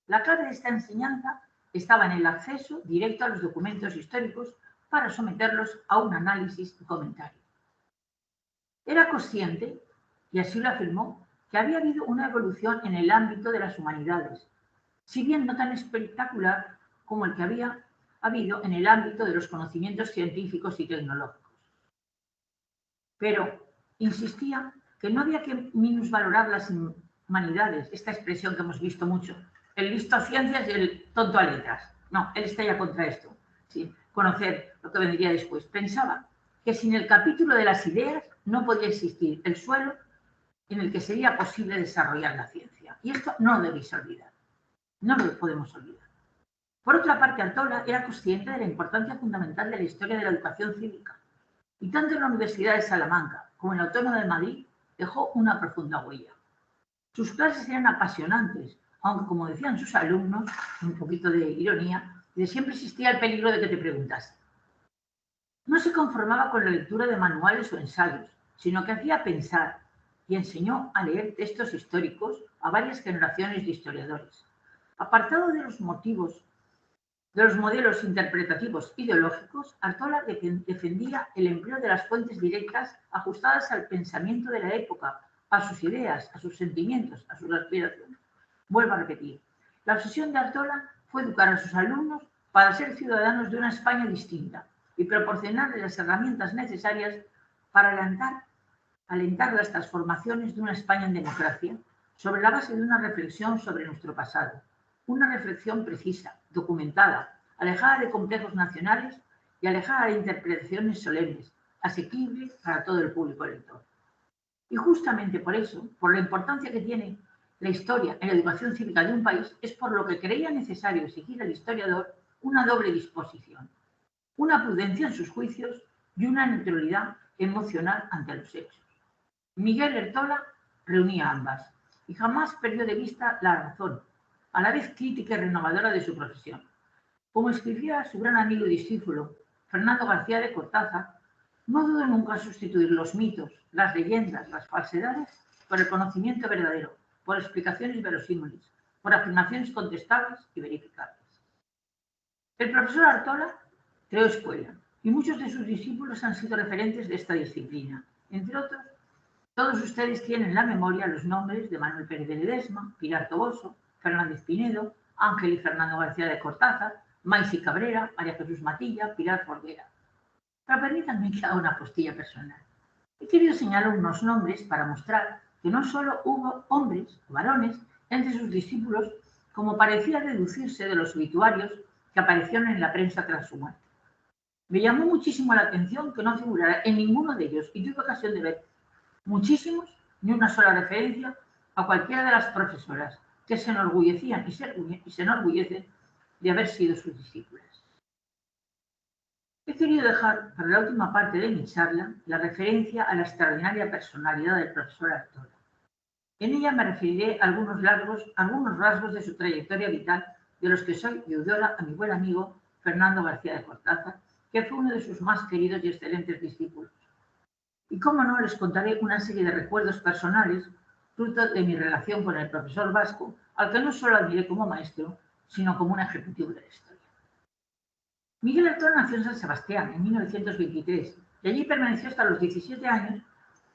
La clave de esta enseñanza estaba en el acceso directo a los documentos históricos para someterlos a un análisis y comentario. Era consciente, y así lo afirmó, que había habido una evolución en el ámbito de las humanidades, si bien no tan espectacular como el que había habido en el ámbito de los conocimientos científicos y tecnológicos. Pero insistía que no había que minusvalorar las humanidades, esta expresión que hemos visto mucho, el listo a ciencias y el tonto a letras. No, él está ya contra esto, ¿sí? Conocer lo que vendría después. Pensaba que sin el capítulo de las ideas no podía existir el suelo en el que sería posible desarrollar la ciencia. Y esto no lo debéis olvidar, no lo podemos olvidar. Por otra parte, Artola era consciente de la importancia fundamental de la historia de la educación cívica, y tanto en la Universidad de Salamanca como en la Autónoma de Madrid dejó una profunda huella. Sus clases eran apasionantes, aunque, como decían sus alumnos, un poquito de ironía, de siempre existía el peligro de que te preguntasen. No se conformaba con la lectura de manuales o ensayos, sino que hacía pensar y enseñó a leer textos históricos a varias generaciones de historiadores. Apartado de los motivos de los modelos interpretativos ideológicos, Artola defendía el empleo de las fuentes directas ajustadas al pensamiento de la época, a sus ideas, a sus sentimientos, a sus aspiraciones. Vuelvo a repetir, la obsesión de Artola fue educar a sus alumnos para ser ciudadanos de una España distinta y proporcionarles las herramientas necesarias para alentar las transformaciones de una España en democracia sobre la base de una reflexión sobre nuestro pasado. Una reflexión precisa, documentada, alejada de complejos nacionales y alejada de interpretaciones solemnes, asequible para todo el público lector. Y justamente por eso, por la importancia que tiene la historia en la educación cívica de un país, es por lo que creía necesario exigir al historiador una doble disposición, una prudencia en sus juicios y una neutralidad emocional ante los hechos. Miguel Artola reunía ambas y jamás perdió de vista la razón, a la vez crítica y renovadora de su profesión. Como escribía su gran amigo y discípulo, Fernando García de Cortázar, no dudó nunca en sustituir los mitos, las leyendas, las falsedades por el conocimiento verdadero, por explicaciones verosímiles, por afirmaciones contestables y verificables. El profesor Artola creó escuela y muchos de sus discípulos han sido referentes de esta disciplina. Entre otros, todos ustedes tienen en la memoria los nombres de Manuel Pérez de Ledesma, Pilar Toboso, Fernández Pinedo, Ángel y Fernando García de Cortázar, Maisy Cabrera, María Jesús Matilla, Pilar Forguera. Pero permítanme que haga una postilla personal. He querido señalar unos nombres para mostrar que no solo hubo hombres o varones entre sus discípulos, como parecía deducirse de los obituarios que aparecieron en la prensa tras su muerte. Me llamó muchísimo la atención que no figurara en ninguno de ellos, y tuve ocasión de ver muchísimos, ni una sola referencia a cualquiera de las profesoras que se enorgullecían y se enorgullecen de haber sido sus discípulas. He querido dejar para la última parte de mi charla la referencia a la extraordinaria personalidad del profesor Artola. En ella me referiré a algunos rasgos de su trayectoria vital, de los que soy deudora a mi buen amigo Fernando García de Cortázar, que fue uno de sus más queridos y excelentes discípulos. Y cómo no, les contaré una serie de recuerdos personales, fruto de mi relación con el profesor vasco, al que no solo admiré como maestro, sino como un ejecutivo de la historia. Miguel Artola nació en San Sebastián en 1923 y allí permaneció hasta los 17 años,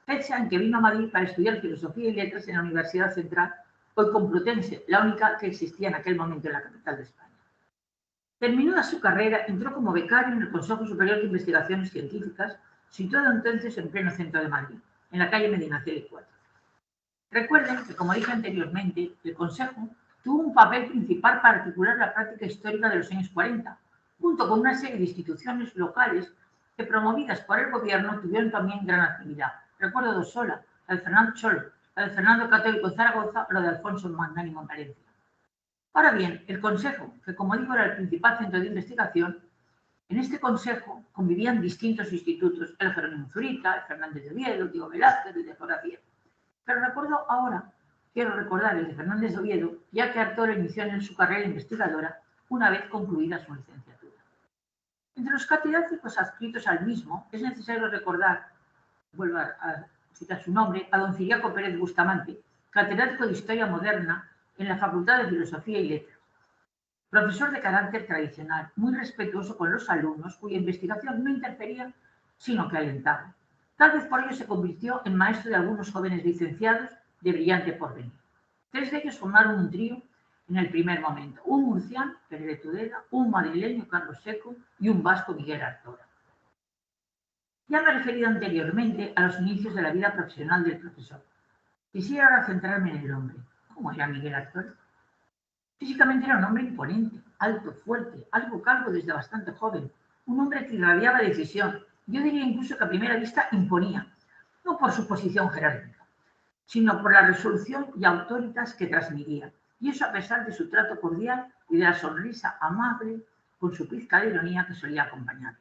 fecha en que vino a Madrid para estudiar Filosofía y Letras en la Universidad Central, hoy Complutense, la única que existía en aquel momento en la capital de España. Terminada su carrera, entró como becario en el Consejo Superior de Investigaciones Científicas, situado entonces en pleno centro de Madrid, en la calle Medinaceli 4. Recuerden que, como dije anteriormente, el Consejo tuvo un papel principal para articular la práctica histórica de los años 40, junto con una serie de instituciones locales que, promovidas por el gobierno, tuvieron también gran actividad. Recuerdo dos solas, la de Fernando Chol, la de Fernando Católico Zaragoza o la de Alfonso Magnánimo en Valencia. Ahora bien, el Consejo, que como digo era el principal centro de investigación, en este consejo convivían distintos institutos, el Jerónimo Zurita, el Fernández de Oviedo, el Diego Velázquez, el de Geografía. Pero quiero recordar el de Fernández de Oviedo, ya que Artola inició en su carrera investigadora una vez concluida su licenciatura. Entre los catedráticos adscritos al mismo, es necesario recordar, vuelvo a citar su nombre, a don Ciriaco Pérez Bustamante, catedrático de Historia Moderna en la Facultad de Filosofía y Letras. Profesor de carácter tradicional, muy respetuoso con los alumnos, cuya investigación no interfería, sino que alentaba. Tal vez por ello se convirtió en maestro de algunos jóvenes licenciados de brillante porvenir. 3 de ellos formaron un trío en el primer momento. Un murciano, Pérez de Tudela, un madrileño, Carlos Seco, y un vasco, Miguel Artola. Ya me he referido anteriormente a los inicios de la vida profesional del profesor. Quisiera ahora centrarme en el hombre. ¿Cómo era Miguel Artola? Físicamente era un hombre imponente, alto, fuerte, algo calvo desde bastante joven, un hombre que irradiaba decisión. Yo diría incluso que a primera vista imponía, no por su posición jerárquica, sino por la resolución y autoritas que transmitía, y eso a pesar de su trato cordial y de la sonrisa amable con su pizca de ironía que solía acompañarle.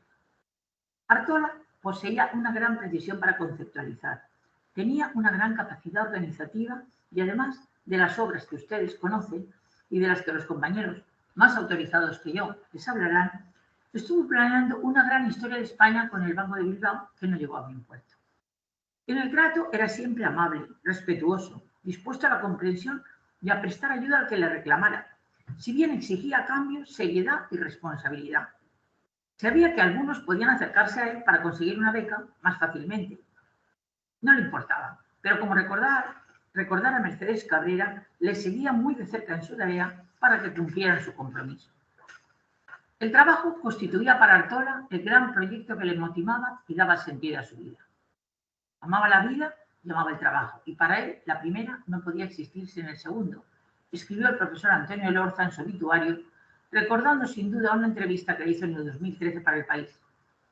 Artola poseía una gran precisión para conceptualizar, tenía una gran capacidad organizativa y además de las obras que ustedes conocen y de las que los compañeros más autorizados que yo les hablarán, estuvo planeando una gran historia de España con el Banco de Bilbao que no llegó a buen puerto. En el trato era siempre amable, respetuoso, dispuesto a la comprensión y a prestar ayuda al que le reclamara, si bien exigía a cambio seriedad y responsabilidad. Sabía que algunos podían acercarse a él para conseguir una beca más fácilmente. No le importaba, pero como recordar a Mercedes Cabrera, le seguía muy de cerca en su tarea para que cumplieran su compromiso. El trabajo constituía para Artola el gran proyecto que le motivaba y daba sentido a su vida. Amaba la vida y amaba el trabajo, y para él la primera no podía existir sin el segundo, escribió el profesor Antonio Lorza en su obituario, recordando sin duda una entrevista que hizo en el 2013 para El País,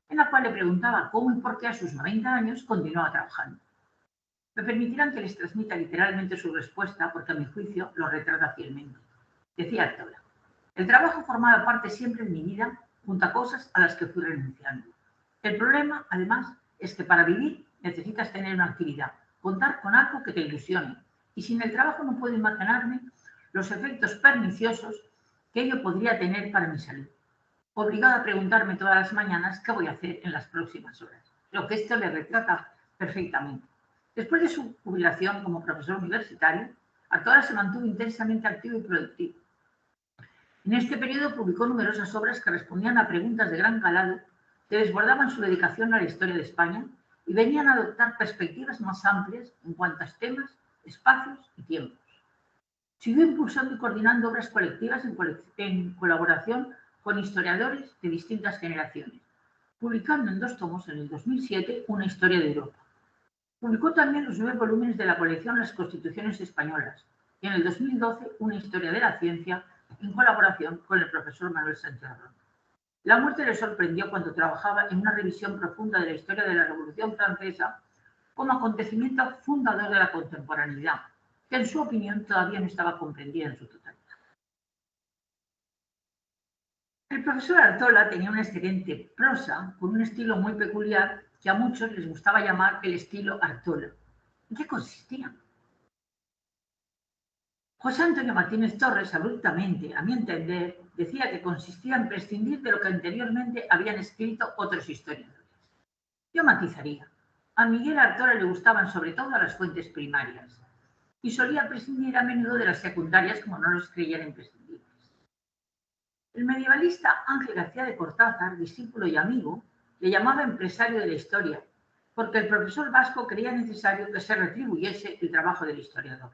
en la cual le preguntaba cómo y por qué a sus 90 años continuaba trabajando. Me permitirán que les transmita literalmente su respuesta, porque a mi juicio lo retrata fielmente. Decía Artola: el trabajo formaba parte siempre en mi vida, junto a cosas a las que fui renunciando. El problema, además, es que para vivir necesitas tener una actividad, contar con algo que te ilusione, y sin el trabajo no puedo imaginarme los efectos perniciosos que ello podría tener para mi salud. Obligada a preguntarme todas las mañanas qué voy a hacer en las próximas horas, lo que esto le retrata perfectamente. Después de su jubilación como profesor universitario, Artola se mantuvo intensamente activo y productivo. En este periodo publicó numerosas obras que respondían a preguntas de gran calado que desbordaban su dedicación a la historia de España y venían a adoptar perspectivas más amplias en cuanto a temas, espacios y tiempos. Siguió impulsando y coordinando obras colectivas en colaboración con historiadores de distintas generaciones, publicando en 2 tomos en el 2007 Una historia de Europa. Publicó también los 9 volúmenes de la colección Las Constituciones Españolas y en el 2012 Una historia de la ciencia en colaboración con el profesor Manuel Sánchez Ron. La muerte le sorprendió cuando trabajaba en una revisión profunda de la historia de la Revolución Francesa como acontecimiento fundador de la contemporaneidad, que en su opinión todavía no estaba comprendida en su totalidad. El profesor Artola tenía una excelente prosa con un estilo muy peculiar que a muchos les gustaba llamar el estilo Artola. ¿En qué consistía? José Antonio Martínez Torres, abruptamente, a mi entender, decía que consistía en prescindir de lo que anteriormente habían escrito otros historiadores. Yo matizaría. A Miguel Artola le gustaban sobre todo las fuentes primarias y solía prescindir a menudo de las secundarias como no los creían imprescindibles. El medievalista Ángel García de Cortázar, discípulo y amigo, le llamaba empresario de la historia, porque el profesor vasco creía necesario que se retribuyese el trabajo del historiador.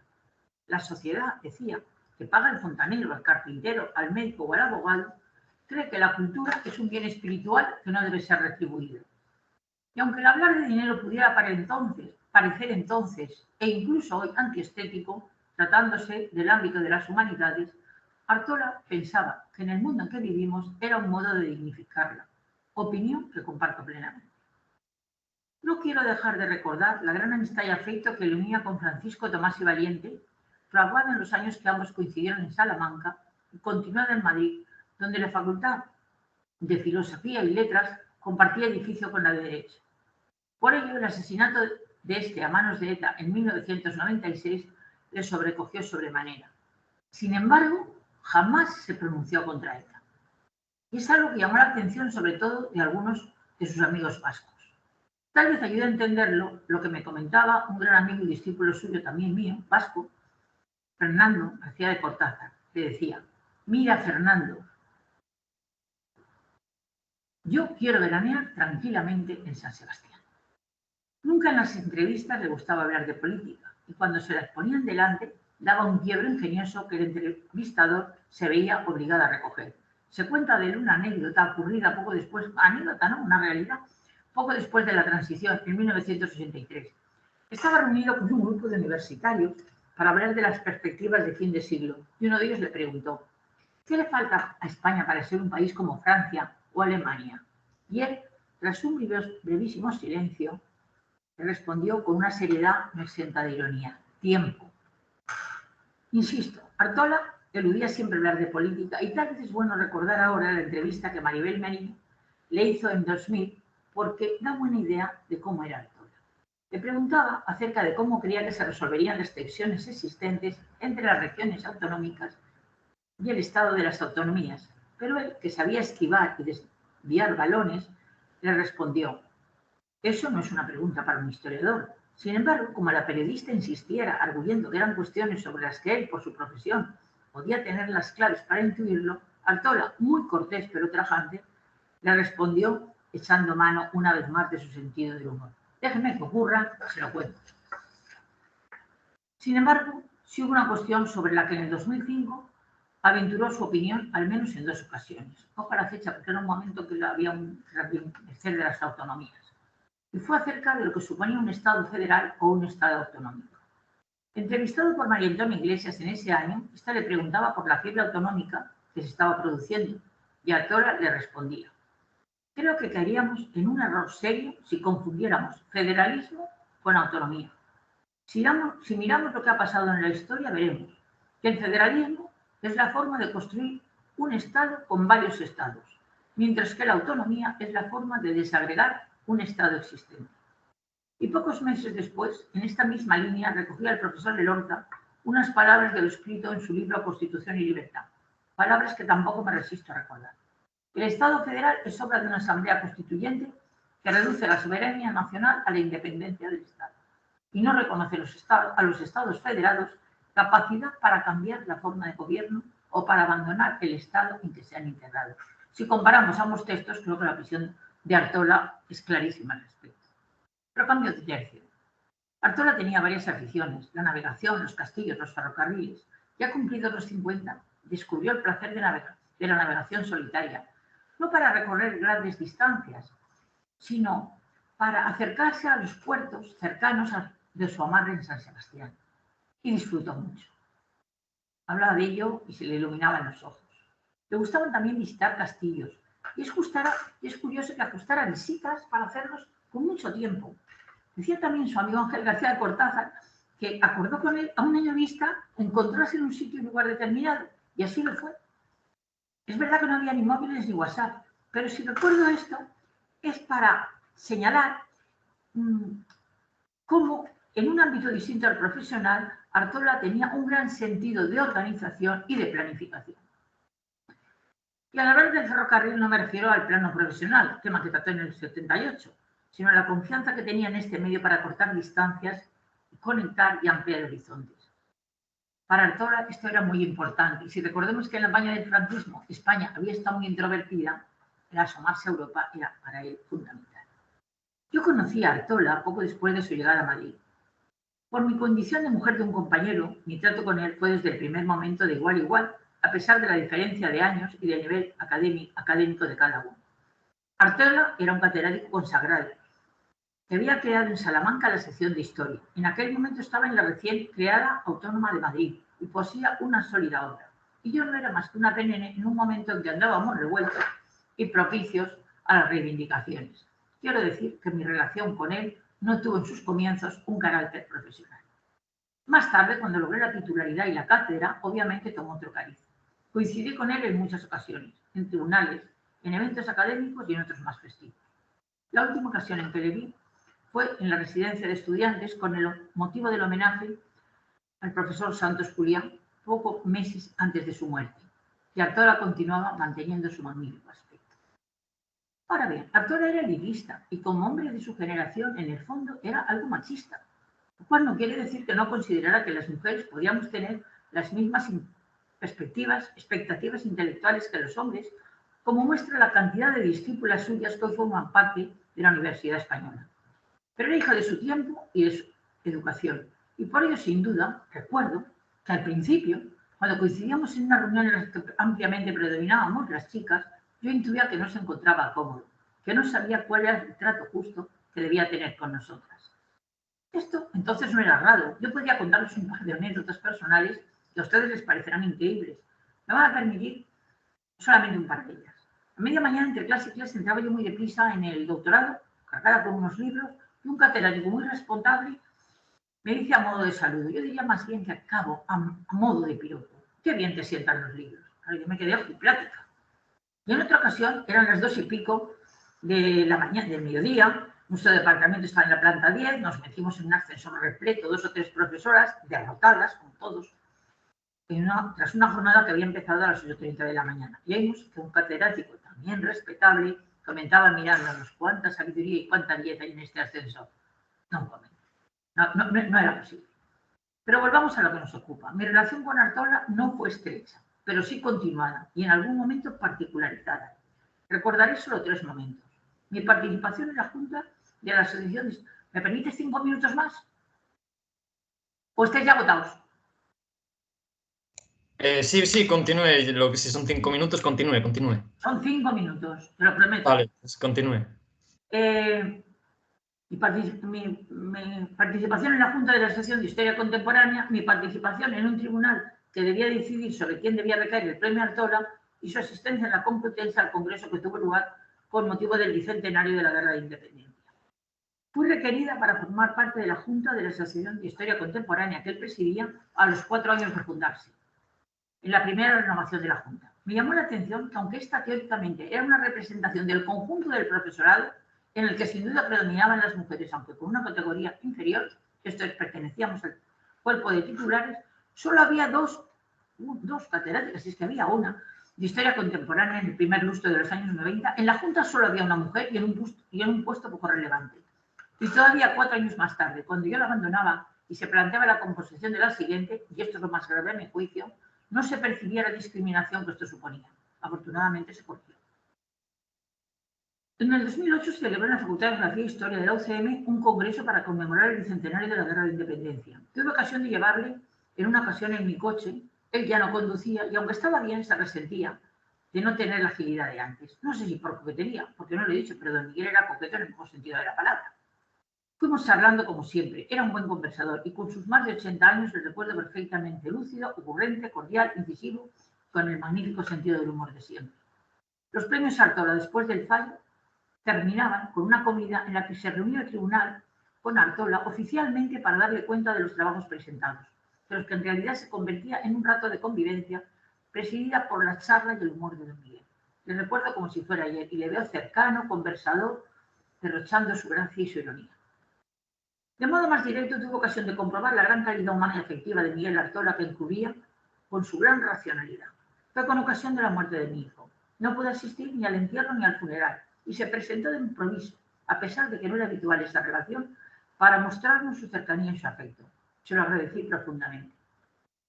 La sociedad, decía, que paga al fontanero, al carpintero, al médico o al abogado, cree que la cultura es un bien espiritual que no debe ser retribuido. Y aunque el hablar de dinero pudiera parecer entonces, e incluso hoy antiestético, tratándose del ámbito de las humanidades, Artola pensaba que en el mundo en que vivimos era un modo de dignificarla, opinión que comparto plenamente. No quiero dejar de recordar la gran amistad y afecto que le unía con Francisco Tomás y Valiente, fraguada en los años que ambos coincidieron en Salamanca y continuada en Madrid, donde la Facultad de Filosofía y Letras compartía edificio con la de Derecho. Por ello, el asesinato de este a manos de ETA en 1996 le sobrecogió sobremanera. Sin embargo, jamás se pronunció contra ETA. Y es algo que llamó la atención sobre todo de algunos de sus amigos vascos. Tal vez ayude a entenderlo lo que me comentaba un gran amigo y discípulo suyo, también mío, vasco, Fernando García de Cortázar, que decía: mira, Fernando, yo quiero veranear tranquilamente en San Sebastián. Nunca en las entrevistas le gustaba hablar de política y cuando se las ponían delante daba un quiebro ingenioso que el entrevistador se veía obligado a recoger. Se cuenta de él una anécdota ocurrida poco después, anécdota, ¿no? Una realidad, poco después de la transición, en 1983. Estaba reunido con un grupo de universitarios para hablar de las perspectivas de fin de siglo, y uno de ellos le preguntó: ¿qué le falta a España para ser un país como Francia o Alemania? Y él, tras un brevísimo silencio, le respondió con una seriedad no exenta de ironía: tiempo. Insisto, Artola eludía siempre hablar de política, y tal vez es bueno recordar ahora la entrevista que Maribel Merino le hizo en 2000, porque da buena idea de cómo era Artola. Le preguntaba acerca de cómo creía que se resolverían las tensiones existentes entre las regiones autonómicas y el estado de las autonomías, pero él, que sabía esquivar y desviar balones, le respondió: eso no es una pregunta para un historiador. Sin embargo, como la periodista insistiera, arguyendo que eran cuestiones sobre las que él, por su profesión, podía tener las claves para intuirlo, Artola, muy cortés pero tajante, le respondió echando mano una vez más de su sentido del humor: déjeme que ocurra, se lo cuento. Sin embargo, sí hubo una cuestión sobre la que en el 2005 aventuró su opinión, al menos en 2 ocasiones. Coja la fecha porque era un momento que había un exceder de las autonomías. Y fue acerca de lo que suponía un Estado federal o un Estado autonómico. Entrevistado por María Antonia Iglesias en ese año, ésta le preguntaba por la fiebre autonómica que se estaba produciendo, y Artola le respondía: creo que caeríamos en un error serio si confundiéramos federalismo con autonomía. Si miramos lo que ha pasado en la historia, veremos que el federalismo es la forma de construir un Estado con varios estados, mientras que la autonomía es la forma de desagregar un Estado existente. Y pocos meses después, en esta misma línea, recogía el profesor Lorca unas palabras de lo escrito en su libro Constitución y Libertad, palabras que tampoco me resisto a recordar. El Estado federal es obra de una asamblea constituyente que reduce la soberanía nacional a la independencia del Estado y no reconoce a los Estados federados capacidad para cambiar la forma de gobierno o para abandonar el Estado en que se han integrado. Si comparamos ambos textos, creo que la visión de Artola es clarísima al respecto. Pero cambio de tercio. Artola tenía varias aficiones: la navegación, los castillos, los ferrocarriles. Ya cumplidos los 50, descubrió el placer de la navegación solitaria, no para recorrer grandes distancias, sino para acercarse a los puertos cercanos de su amarre en San Sebastián. Y disfrutó mucho. Hablaba de ello y se le iluminaban los ojos. Le gustaban también visitar castillos. Y es curioso que ajustara visitas para hacerlos con mucho tiempo. Decía también su amigo Ángel García de Cortázar que acordó con él a un año vista encontrarse en un sitio y lugar determinado. Y así lo fue. Es verdad que no había ni móviles ni WhatsApp, pero si recuerdo esto es para señalar cómo en un ámbito distinto al profesional, Artola tenía un gran sentido de organización y de planificación. Y al hablar del ferrocarril no me refiero al plano profesional, tema que trató en el 78, sino a la confianza que tenía en este medio para cortar distancias, conectar y ampliar horizontes. Para Artola esto era muy importante, y si recordemos que en la campaña del franquismo España había estado muy introvertida, el asomarse a Europa era para él fundamental. Yo conocí a Artola poco después de su llegada a Madrid. Por mi condición de mujer de un compañero, mi trato con él fue desde el primer momento de igual a igual, a pesar de la diferencia de años y del nivel académico de cada uno. Artola era un catedrático consagrado, que había creado en Salamanca la sección de Historia. En aquel momento estaba en la recién creada Autónoma de Madrid y poseía una sólida obra. Y yo no era más que una penene en un momento en que andábamos revueltos y propicios a las reivindicaciones. Quiero decir que mi relación con él no tuvo en sus comienzos un carácter profesional. Más tarde, cuando logré la titularidad y la cátedra, obviamente tomó otro cariz. Coincidí con él en muchas ocasiones, en tribunales, en eventos académicos y en otros más festivos. La última ocasión en que le vi fue en la residencia de estudiantes con el motivo del homenaje al profesor Santos Julián, pocos meses antes de su muerte, y Artola continuaba manteniendo su magnífico aspecto. Ahora bien, Artola era librista y como hombre de su generación, en el fondo, era algo machista, lo cual no quiere decir que no considerara que las mujeres podíamos tener las mismas expectativas intelectuales que los hombres, como muestra la cantidad de discípulas suyas que hoy forman parte de la Universidad Española. Pero era hija de su tiempo y de su educación, y por ello, sin duda, recuerdo que al principio, cuando coincidíamos en una reunión en la que ampliamente predominábamos las chicas, yo intuía que no se encontraba cómodo, que no sabía cuál era el trato justo que debía tener con nosotras. Esto entonces no era raro. Yo podría contarles un par de anécdotas personales que a ustedes les parecerán increíbles. Me van a permitir solamente un par de ellas. A media mañana, entre clase y clase, entraba yo muy deprisa en el doctorado, cargada con unos libros, y un catedrático muy responsable me dice a modo de saludo, yo diría más bien que a cabo, a modo de piropo: qué bien te sientan los libros. Claro, yo me quedé ojiplática. Y en otra ocasión, eran las 2:15 de la mañana, del mediodía, nuestro departamento estaba en la planta 10, nos metimos en un ascensor repleto, 2 o 3 profesoras, derrotadas, como todos, tras una jornada que había empezado a las 8:30 de la mañana. Y vimos que un catedrático también respetable comentaba mirándonos: cuánta sabiduría y cuánta belleza hay en este ascensor. No era posible. Pero volvamos a lo que nos ocupa. Mi relación con Artola no fue estrecha, pero sí continuada y en algún momento particularizada. Recordaré solo 3 momentos. Mi participación en la Junta de la Asociación. ¿Me permites 5 minutos más? ¿O estáis ya agotados? Sí, continúe. Lo que si son 5 minutos, continúe. Son 5 minutos, te lo prometo. Vale, pues continúe. Mi participación en la Junta de la Asociación de Historia Contemporánea, mi participación en un tribunal que debía decidir sobre quién debía recaer el premio Artola y su asistencia en la Complutense al congreso que tuvo lugar con motivo del bicentenario de la Guerra de Independencia. Fui requerida para formar parte de la Junta de la Asociación de Historia Contemporánea que él presidía a los 4 años de fundarse, en la primera renovación de la Junta. Me llamó la atención que, aunque esta teóricamente era una representación del conjunto del profesorado, en el que sin duda predominaban las mujeres, aunque con una categoría inferior, esto es, pertenecíamos al cuerpo de titulares, solo había dos catedráticas, si es que había una, de Historia Contemporánea en el primer lustro de los años 90. En la Junta solo había una mujer y en un puesto poco relevante. Y todavía 4 años más tarde, cuando yo la abandonaba y se planteaba la composición de la siguiente, y esto es lo más grave a mi juicio, no se percibía la discriminación que esto suponía. Afortunadamente se corrigió. En el 2008 se celebró en la Facultad de Geografía e Historia de la UCM un congreso para conmemorar el bicentenario de la Guerra de Independencia. Tuve ocasión de llevarle en una ocasión en mi coche. Él ya no conducía y, aunque estaba bien, se resentía de no tener la agilidad de antes. No sé si por coquetería, porque no lo he dicho, pero don Miguel era coqueto en el mejor sentido de la palabra. Fuimos charlando como siempre. Era un buen conversador y con sus más de 80 años le recuerdo perfectamente lúcido, ocurrente, cordial, incisivo, con el magnífico sentido del humor de siempre. Los premios Artola, después del fallo, terminaban con una comida en la que se reunió el tribunal con Artola oficialmente para darle cuenta de los trabajos presentados, pero que en realidad se convertía en un rato de convivencia presidida por la charla y el humor de don Miguel. Le recuerdo como si fuera ayer y le veo cercano, conversador, derrochando su gracia y su ironía. De modo más directo tuve ocasión de comprobar la gran calidad humana y afectiva de Miguel Artola, que encubría con su gran racionalidad. Fue con ocasión de la muerte de mi hijo. No pude asistir ni al entierro ni al funeral y se presentó de improviso, a pesar de que no era habitual esa relación, para mostrarnos su cercanía y su afecto. Se lo agradecí profundamente.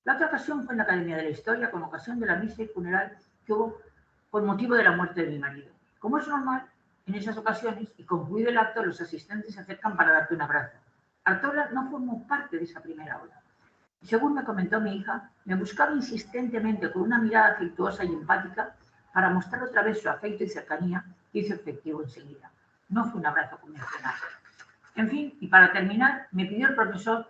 La otra ocasión fue en la Academia de la Historia, con ocasión de la misa y funeral que hubo con motivo de la muerte de mi marido. Como es normal, en esas ocasiones, y concluido el acto, los asistentes se acercan para darte un abrazo. Artola no formó parte de esa primera ola. Y según me comentó mi hija, me buscaba insistentemente con una mirada afectuosa y empática para mostrar otra vez su afecto y cercanía, que hizo efectivo enseguida. No fue un abrazo convencional. En fin, y para terminar, me pidió el profesor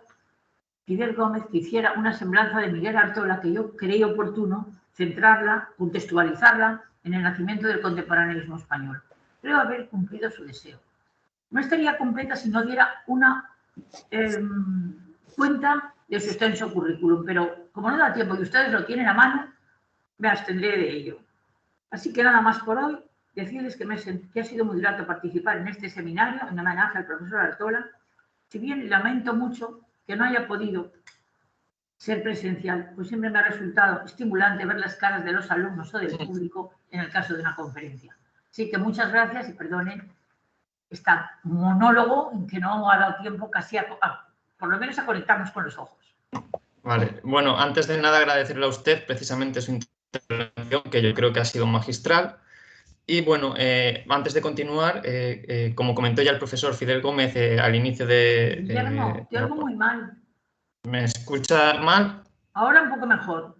Fidel Gómez que hiciera una semblanza de Miguel Artola que yo creí oportuno centrarla, contextualizarla en el nacimiento del contemporaneismo español. Creo haber cumplido su deseo. No estaría completa si no diera una cuenta de su extenso currículum, pero como no da tiempo y ustedes lo tienen a mano, me abstendré de ello. Así que nada más por hoy, decirles que ha sido muy grato participar en este seminario en homenaje al profesor Artola, si bien lamento mucho que no haya podido ser presencial, pues siempre me ha resultado estimulante ver las caras de los alumnos o del público en el caso de una conferencia. Así que muchas gracias y perdonen este monólogo en que no ha dado tiempo casi por lo menos a conectarnos con los ojos. Vale, bueno, antes de nada agradecerle a usted precisamente su intervención, que yo creo que ha sido magistral. Y bueno, antes de continuar, como comentó ya el profesor Fidel Gómez al inicio de... Guillermo, te oigo muy mal. ¿Me escucha mal? Ahora un poco mejor.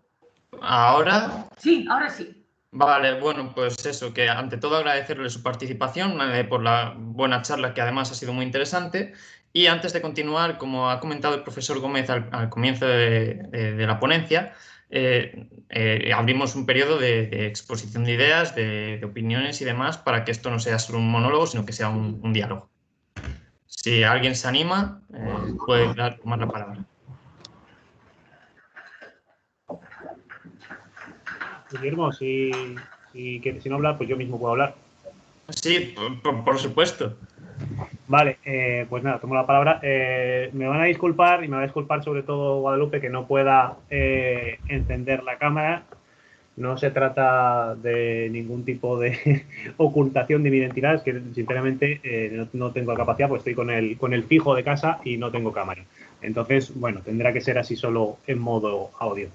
¿Ahora? Sí, ahora sí. Vale, bueno, pues eso, que ante todo agradecerle su participación por la buena charla, que además ha sido muy interesante. Y antes de continuar, como ha comentado el profesor Gómez al comienzo de la ponencia, abrimos un periodo de exposición de ideas, de opiniones y demás, para que esto no sea solo un monólogo, sino que sea un diálogo. Si alguien se anima, puede tomar la palabra. Guillermo, si no hablar, pues yo mismo puedo hablar. Sí, por supuesto. Vale, pues nada, tomo la palabra. Me van a disculpar y me va a disculpar sobre todo Guadalupe que no pueda encender la cámara. No se trata de ningún tipo de ocultación de mi identidad, es que sinceramente no tengo la capacidad, pues estoy con el fijo de casa y no tengo cámara. Entonces, bueno, tendrá que ser así solo en modo audio.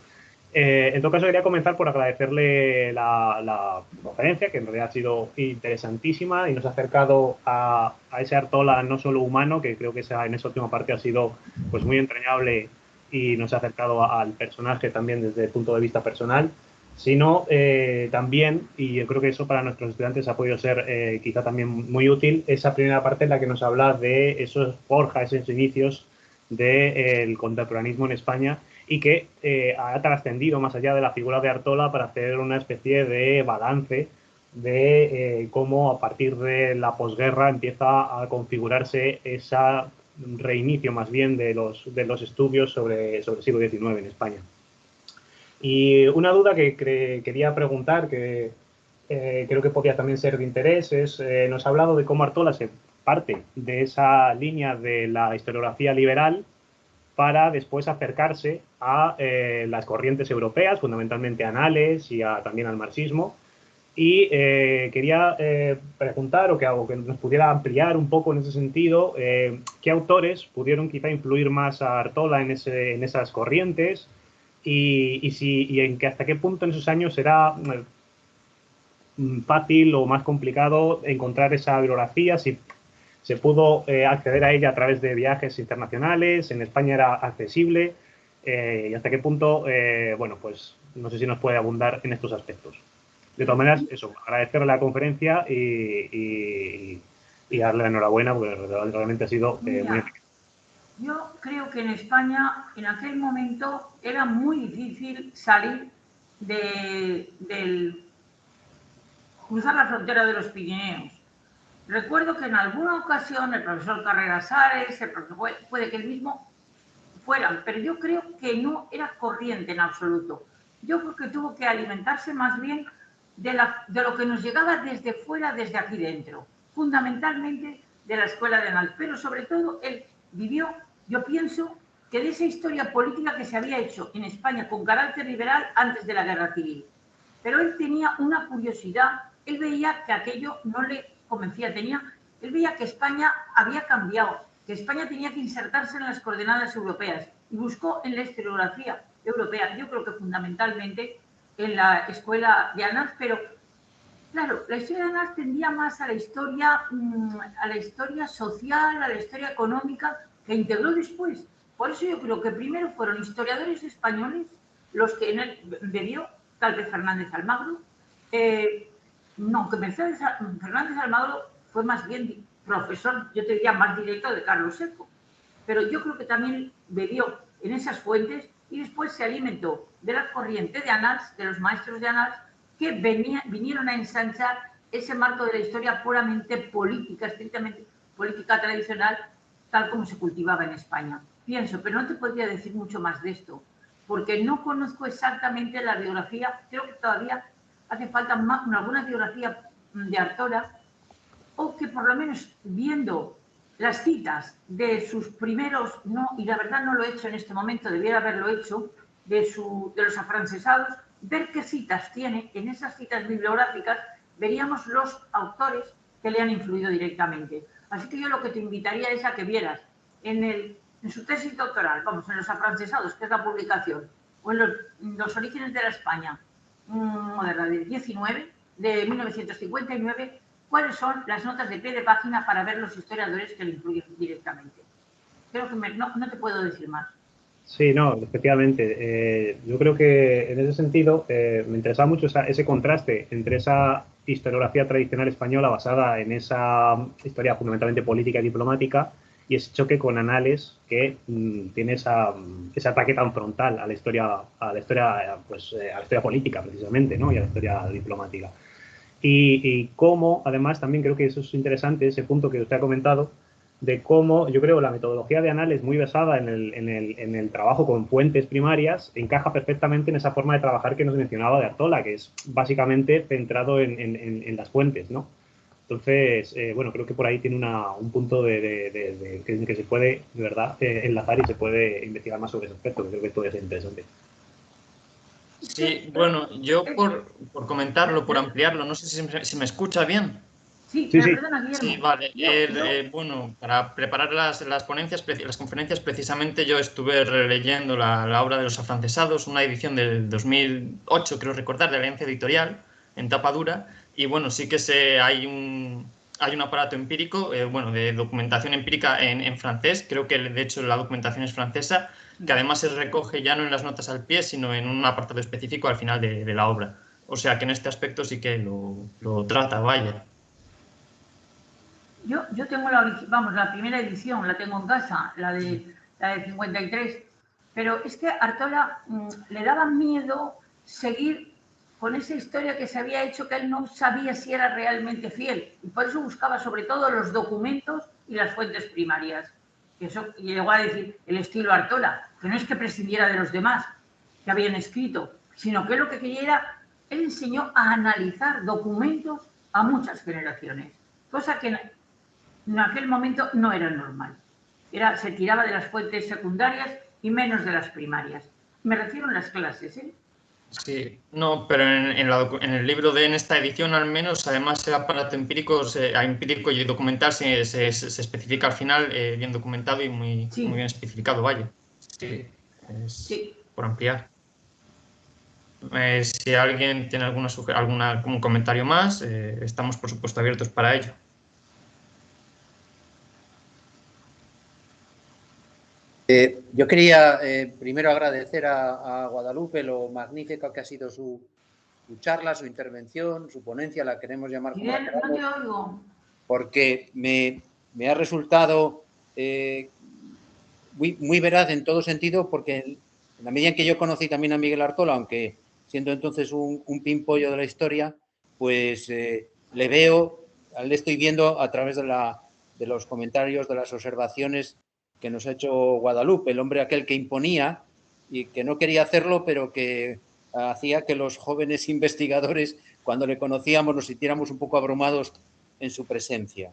En todo caso, quería comenzar por agradecerle la conferencia, que en realidad ha sido interesantísima y nos ha acercado a ese Artola no solo humano, que creo que en esa última parte ha sido pues muy entrañable y nos ha acercado al personaje también desde el punto de vista personal, sino también, y yo creo que eso para nuestros estudiantes ha podido ser quizá también muy útil, esa primera parte en la que nos habla de esos esos inicios del contemporanismo en España, y que ha trascendido más allá de la figura de Artola para hacer una especie de balance de cómo a partir de la posguerra empieza a configurarse ese reinicio más bien de los estudios sobre el siglo XIX en España. Y una duda que quería preguntar, que creo que podría también ser de interés, es, nos ha hablado de cómo Artola se parte de esa línea de la historiografía liberal para después acercarse a las corrientes europeas, fundamentalmente anales y también al marxismo. Y quería preguntar o que nos pudiera ampliar un poco en ese sentido, qué autores pudieron quizá influir más a Artola en esas corrientes y hasta qué punto en esos años era fácil o más complicado encontrar esa bibliografía, si se pudo acceder a ella a través de viajes internacionales, en España era accesible, y hasta qué punto, bueno, pues no sé si nos puede abundar en estos aspectos. De todas maneras, eso, agradecerle la conferencia y darle la enhorabuena, porque realmente ha sido muy enriquecedor. Yo creo que en España, en aquel momento, era muy difícil salir cruzar la frontera de los Pirineos. Recuerdo que en alguna ocasión el profesor Carreras Ares, puede que el mismo fueran, pero yo creo que no era corriente en absoluto. Yo creo que tuvo que alimentarse más bien de lo que nos llegaba desde fuera, desde aquí dentro, fundamentalmente de la escuela de Anal, pero sobre todo él vivió, yo pienso, que de esa historia política que se había hecho en España con carácter liberal antes de la Guerra Civil. Pero él tenía una curiosidad, él veía que aquello no le convencía, él veía que España había cambiado, que España tenía que insertarse en las coordenadas europeas y buscó en la historiografía europea, yo creo que fundamentalmente en la escuela de Anals, pero claro, la historia de Anals tendía más a la historia social, a la historia económica, que integró después. Por eso yo creo que primero fueron historiadores españoles los que en él bebió, tal vez Fernández Almagro, no, que Fernández Almagro fue más bien profesor, yo te diría más directo de Carlos Seco, pero yo creo que también bebió en esas fuentes y después se alimentó de la corriente de Anals, de los maestros de Anals, que vinieron a ensanchar ese marco de la historia puramente política, estrictamente política tradicional, tal como se cultivaba en España. Pienso, pero no te podría decir mucho más de esto, porque no conozco exactamente la biografía, creo que todavía hace falta alguna biografía de Artola, o que por lo menos viendo las citas de sus primeros, no, y la verdad no lo he hecho en este momento, debiera haberlo hecho, de los afrancesados, ver qué citas tiene, en esas citas bibliográficas veríamos los autores que le han influido directamente. Así que yo lo que te invitaría es a que vieras en su tesis doctoral, vamos, en los afrancesados, que es la publicación, o en los orígenes de la España moderna del 19, de 1959, cuáles son las notas de pie de página para ver los historiadores que le influyen directamente. Creo que no te puedo decir más. Sí, no, efectivamente. Yo creo que en ese sentido me interesaba mucho ese contraste entre esa historiografía tradicional española basada en esa historia fundamentalmente política y diplomática y ese choque con Anales que tiene ese ataque tan frontal a la historia, pues, a la historia política precisamente, ¿no? Y a la historia diplomática. Y cómo, además, también creo que eso es interesante, ese punto que usted ha comentado, de cómo yo creo la metodología de Anales, muy basada en el trabajo con fuentes primarias, encaja perfectamente en esa forma de trabajar que nos mencionaba de Artola, que es básicamente centrado en las fuentes, ¿no? Entonces, bueno, creo que por ahí tiene un punto que se puede, de verdad, enlazar y se puede investigar más sobre ese aspecto, que creo que puede ser interesante. Sí, bueno, yo por comentarlo, por ampliarlo, no sé si me escucha bien. Sí, Sí, sí. perdona, Guillermo. Sí, vale. Yo- Bueno, para preparar las ponencias, las conferencias, precisamente yo estuve releyendo la obra de los afrancesados, una edición del 2008, creo recordar, de la Alianza Editorial, en tapa dura, y bueno, sí que hay un aparato empírico, bueno, de documentación empírica en francés, creo que de hecho la documentación es francesa, que además se recoge ya no en las notas al pie, sino en un apartado específico al final de la obra. O sea que en este aspecto sí que lo trata, vaya. Yo tengo la primera edición, la tengo en casa, la de 53, pero es que a Artola le daba miedo seguir con esa historia que se había hecho, que él no sabía si era realmente fiel, y por eso buscaba sobre todo los documentos y las fuentes primarias. Y eso llegó a decir el estilo Artola, que no es que prescindiera de los demás que habían escrito, sino que lo que quería era, él enseñó a analizar documentos a muchas generaciones, cosa que en aquel momento no era normal. Se tiraba de las fuentes secundarias y menos de las primarias. Me refiero a las clases, ¿eh? Sí, no, pero en el libro en esta edición al menos, además el aparato empírico, empírico y documental se especifica al final, bien documentado y muy bien Sí, especificado, vaya. Sí, es sí. por ampliar. Si alguien tiene algún comentario más, estamos por supuesto abiertos para ello. Yo quería primero agradecer a Guadalupe lo magnífica que ha sido su charla, su intervención, su ponencia, la queremos llamar como la Fidel, no queramos, te oigo. porque me ha resultado muy veraz en todo sentido, porque en la medida en que yo conocí también a Miguel Artola, aunque siendo entonces un pimpollo de la historia, pues le estoy viendo a través de los comentarios, de las observaciones que nos ha hecho Guadalupe, el hombre aquel que imponía y que no quería hacerlo, pero que hacía que los jóvenes investigadores, cuando le conocíamos, nos sintiéramos un poco abrumados en su presencia.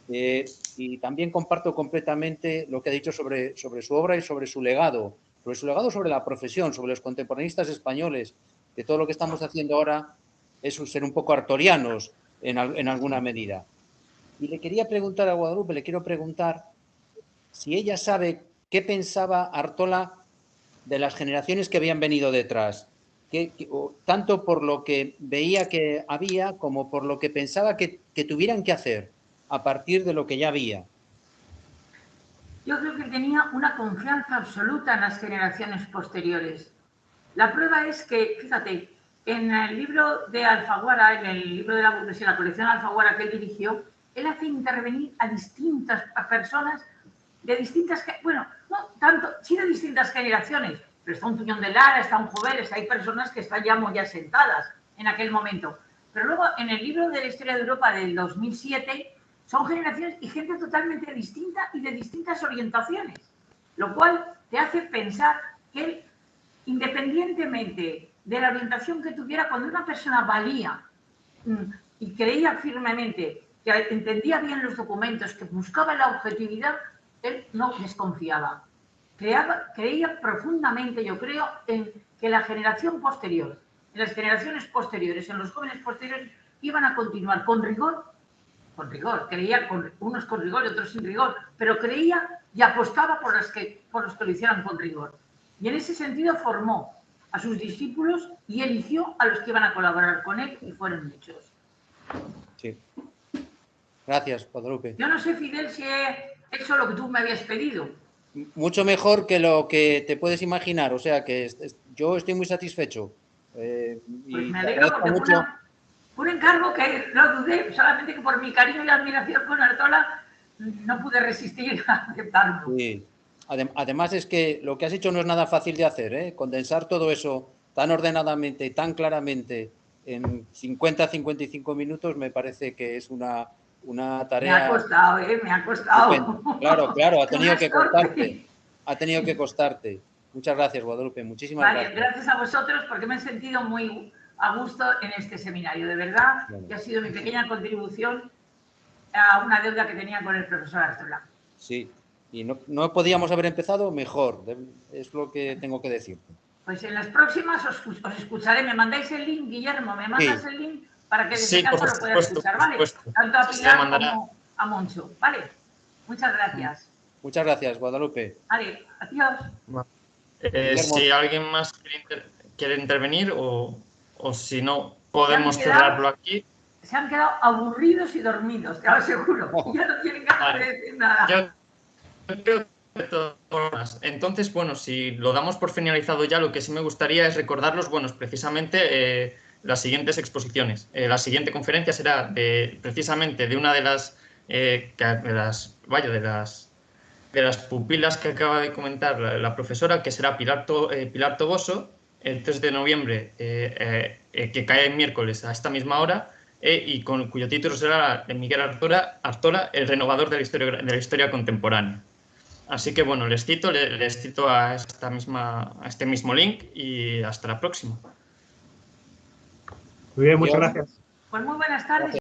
Y también comparto completamente lo que ha dicho sobre su obra y sobre su legado, sobre la profesión, sobre los contemporaneistas españoles, que todo lo que estamos haciendo ahora es ser un poco artorianos en alguna medida. Y le quería preguntar a Guadalupe, le quiero preguntar si ella sabe qué pensaba Artola de las generaciones que habían venido detrás, tanto por lo que veía que había como por lo que pensaba que tuvieran que hacer a partir de lo que ya había. Yo creo que tenía una confianza absoluta en las generaciones posteriores. La prueba es que, fíjate, en el libro de Alfaguara, en el libro de la burguesía, la colección Alfaguara que él dirigió, él hace intervenir a distintas personas de distintas, bueno, no tanto, sí de distintas generaciones, pero está un Tuñón de Lara, está un Joveres, hay personas que están ya muy asentadas en aquel momento. Pero luego, en el libro de la historia de Europa del 2007, son generaciones y gente totalmente distinta y de distintas orientaciones, lo cual te hace pensar que él, independientemente de la orientación que tuviera, cuando una persona valía y creía firmemente que entendía bien los documentos, que buscaba la objetividad, él no desconfiaba. Creía profundamente, yo creo, en que la generación posterior, en las generaciones posteriores, en los jóvenes posteriores, iban a continuar con rigor, creía unos con rigor y otros sin rigor, pero creía y apostaba por los que lo hicieran con rigor. Y en ese sentido formó a sus discípulos y eligió a los que iban a colaborar con él y fueron muchos. Sí. Gracias, Guadalupe. Yo no sé, Fidel, si he hecho lo que tú me habías pedido. mucho mejor que lo que te puedes imaginar. O sea que yo estoy muy satisfecho. Pues Y me te alegro agradezco porque mucho. fue un encargo que no dudé, solamente que por mi cariño y admiración con Artola no pude resistir a aceptarlo. Sí. Además es que lo que has hecho no es nada fácil de hacer, ¿eh? Condensar todo eso tan ordenadamente, tan claramente en 50-55 minutos me parece que es una tarea. Me ha costado, me ha costado. Estupenda. Claro, ha tenido que suerte. costarte. Ha tenido que costarte. Muchas gracias, Guadalupe. Muchísimas Vale, gracias. gracias a vosotros porque me he sentido muy a gusto en este seminario. De verdad, Bueno. que ha sido mi pequeña contribución a una deuda que tenía con el profesor Artola. Sí, y no podíamos haber empezado mejor, es lo que tengo que decirte. Pues en las próximas os escucharé. Me mandáis el link, Guillermo, me mandas el link para que desde casa lo pueda escuchar, ¿vale? Tanto a Pilar como a Moncho, ¿vale? Muchas gracias. Muchas gracias, Guadalupe. Vale, adiós. Si alguien más quiere intervenir o si no, podemos cerrarlo aquí. Se han quedado aburridos y dormidos, te lo aseguro. Ya no tienen ganas de decir nada. Yo creo de todas formas. Entonces, bueno, si lo damos por finalizado ya, lo que sí me gustaría es recordarlos, bueno, precisamente las siguientes exposiciones. La siguiente conferencia será precisamente de una de las pupilas que acaba de comentar la profesora, que será Pilar Toboso, el 3 de noviembre, que cae el miércoles a esta misma hora, y cuyo título será Miguel Artola, el renovador de la historia contemporánea. Así que, bueno, les cito a este mismo link y hasta la próxima. Muy bien, muchas gracias. Pues muy buenas tardes.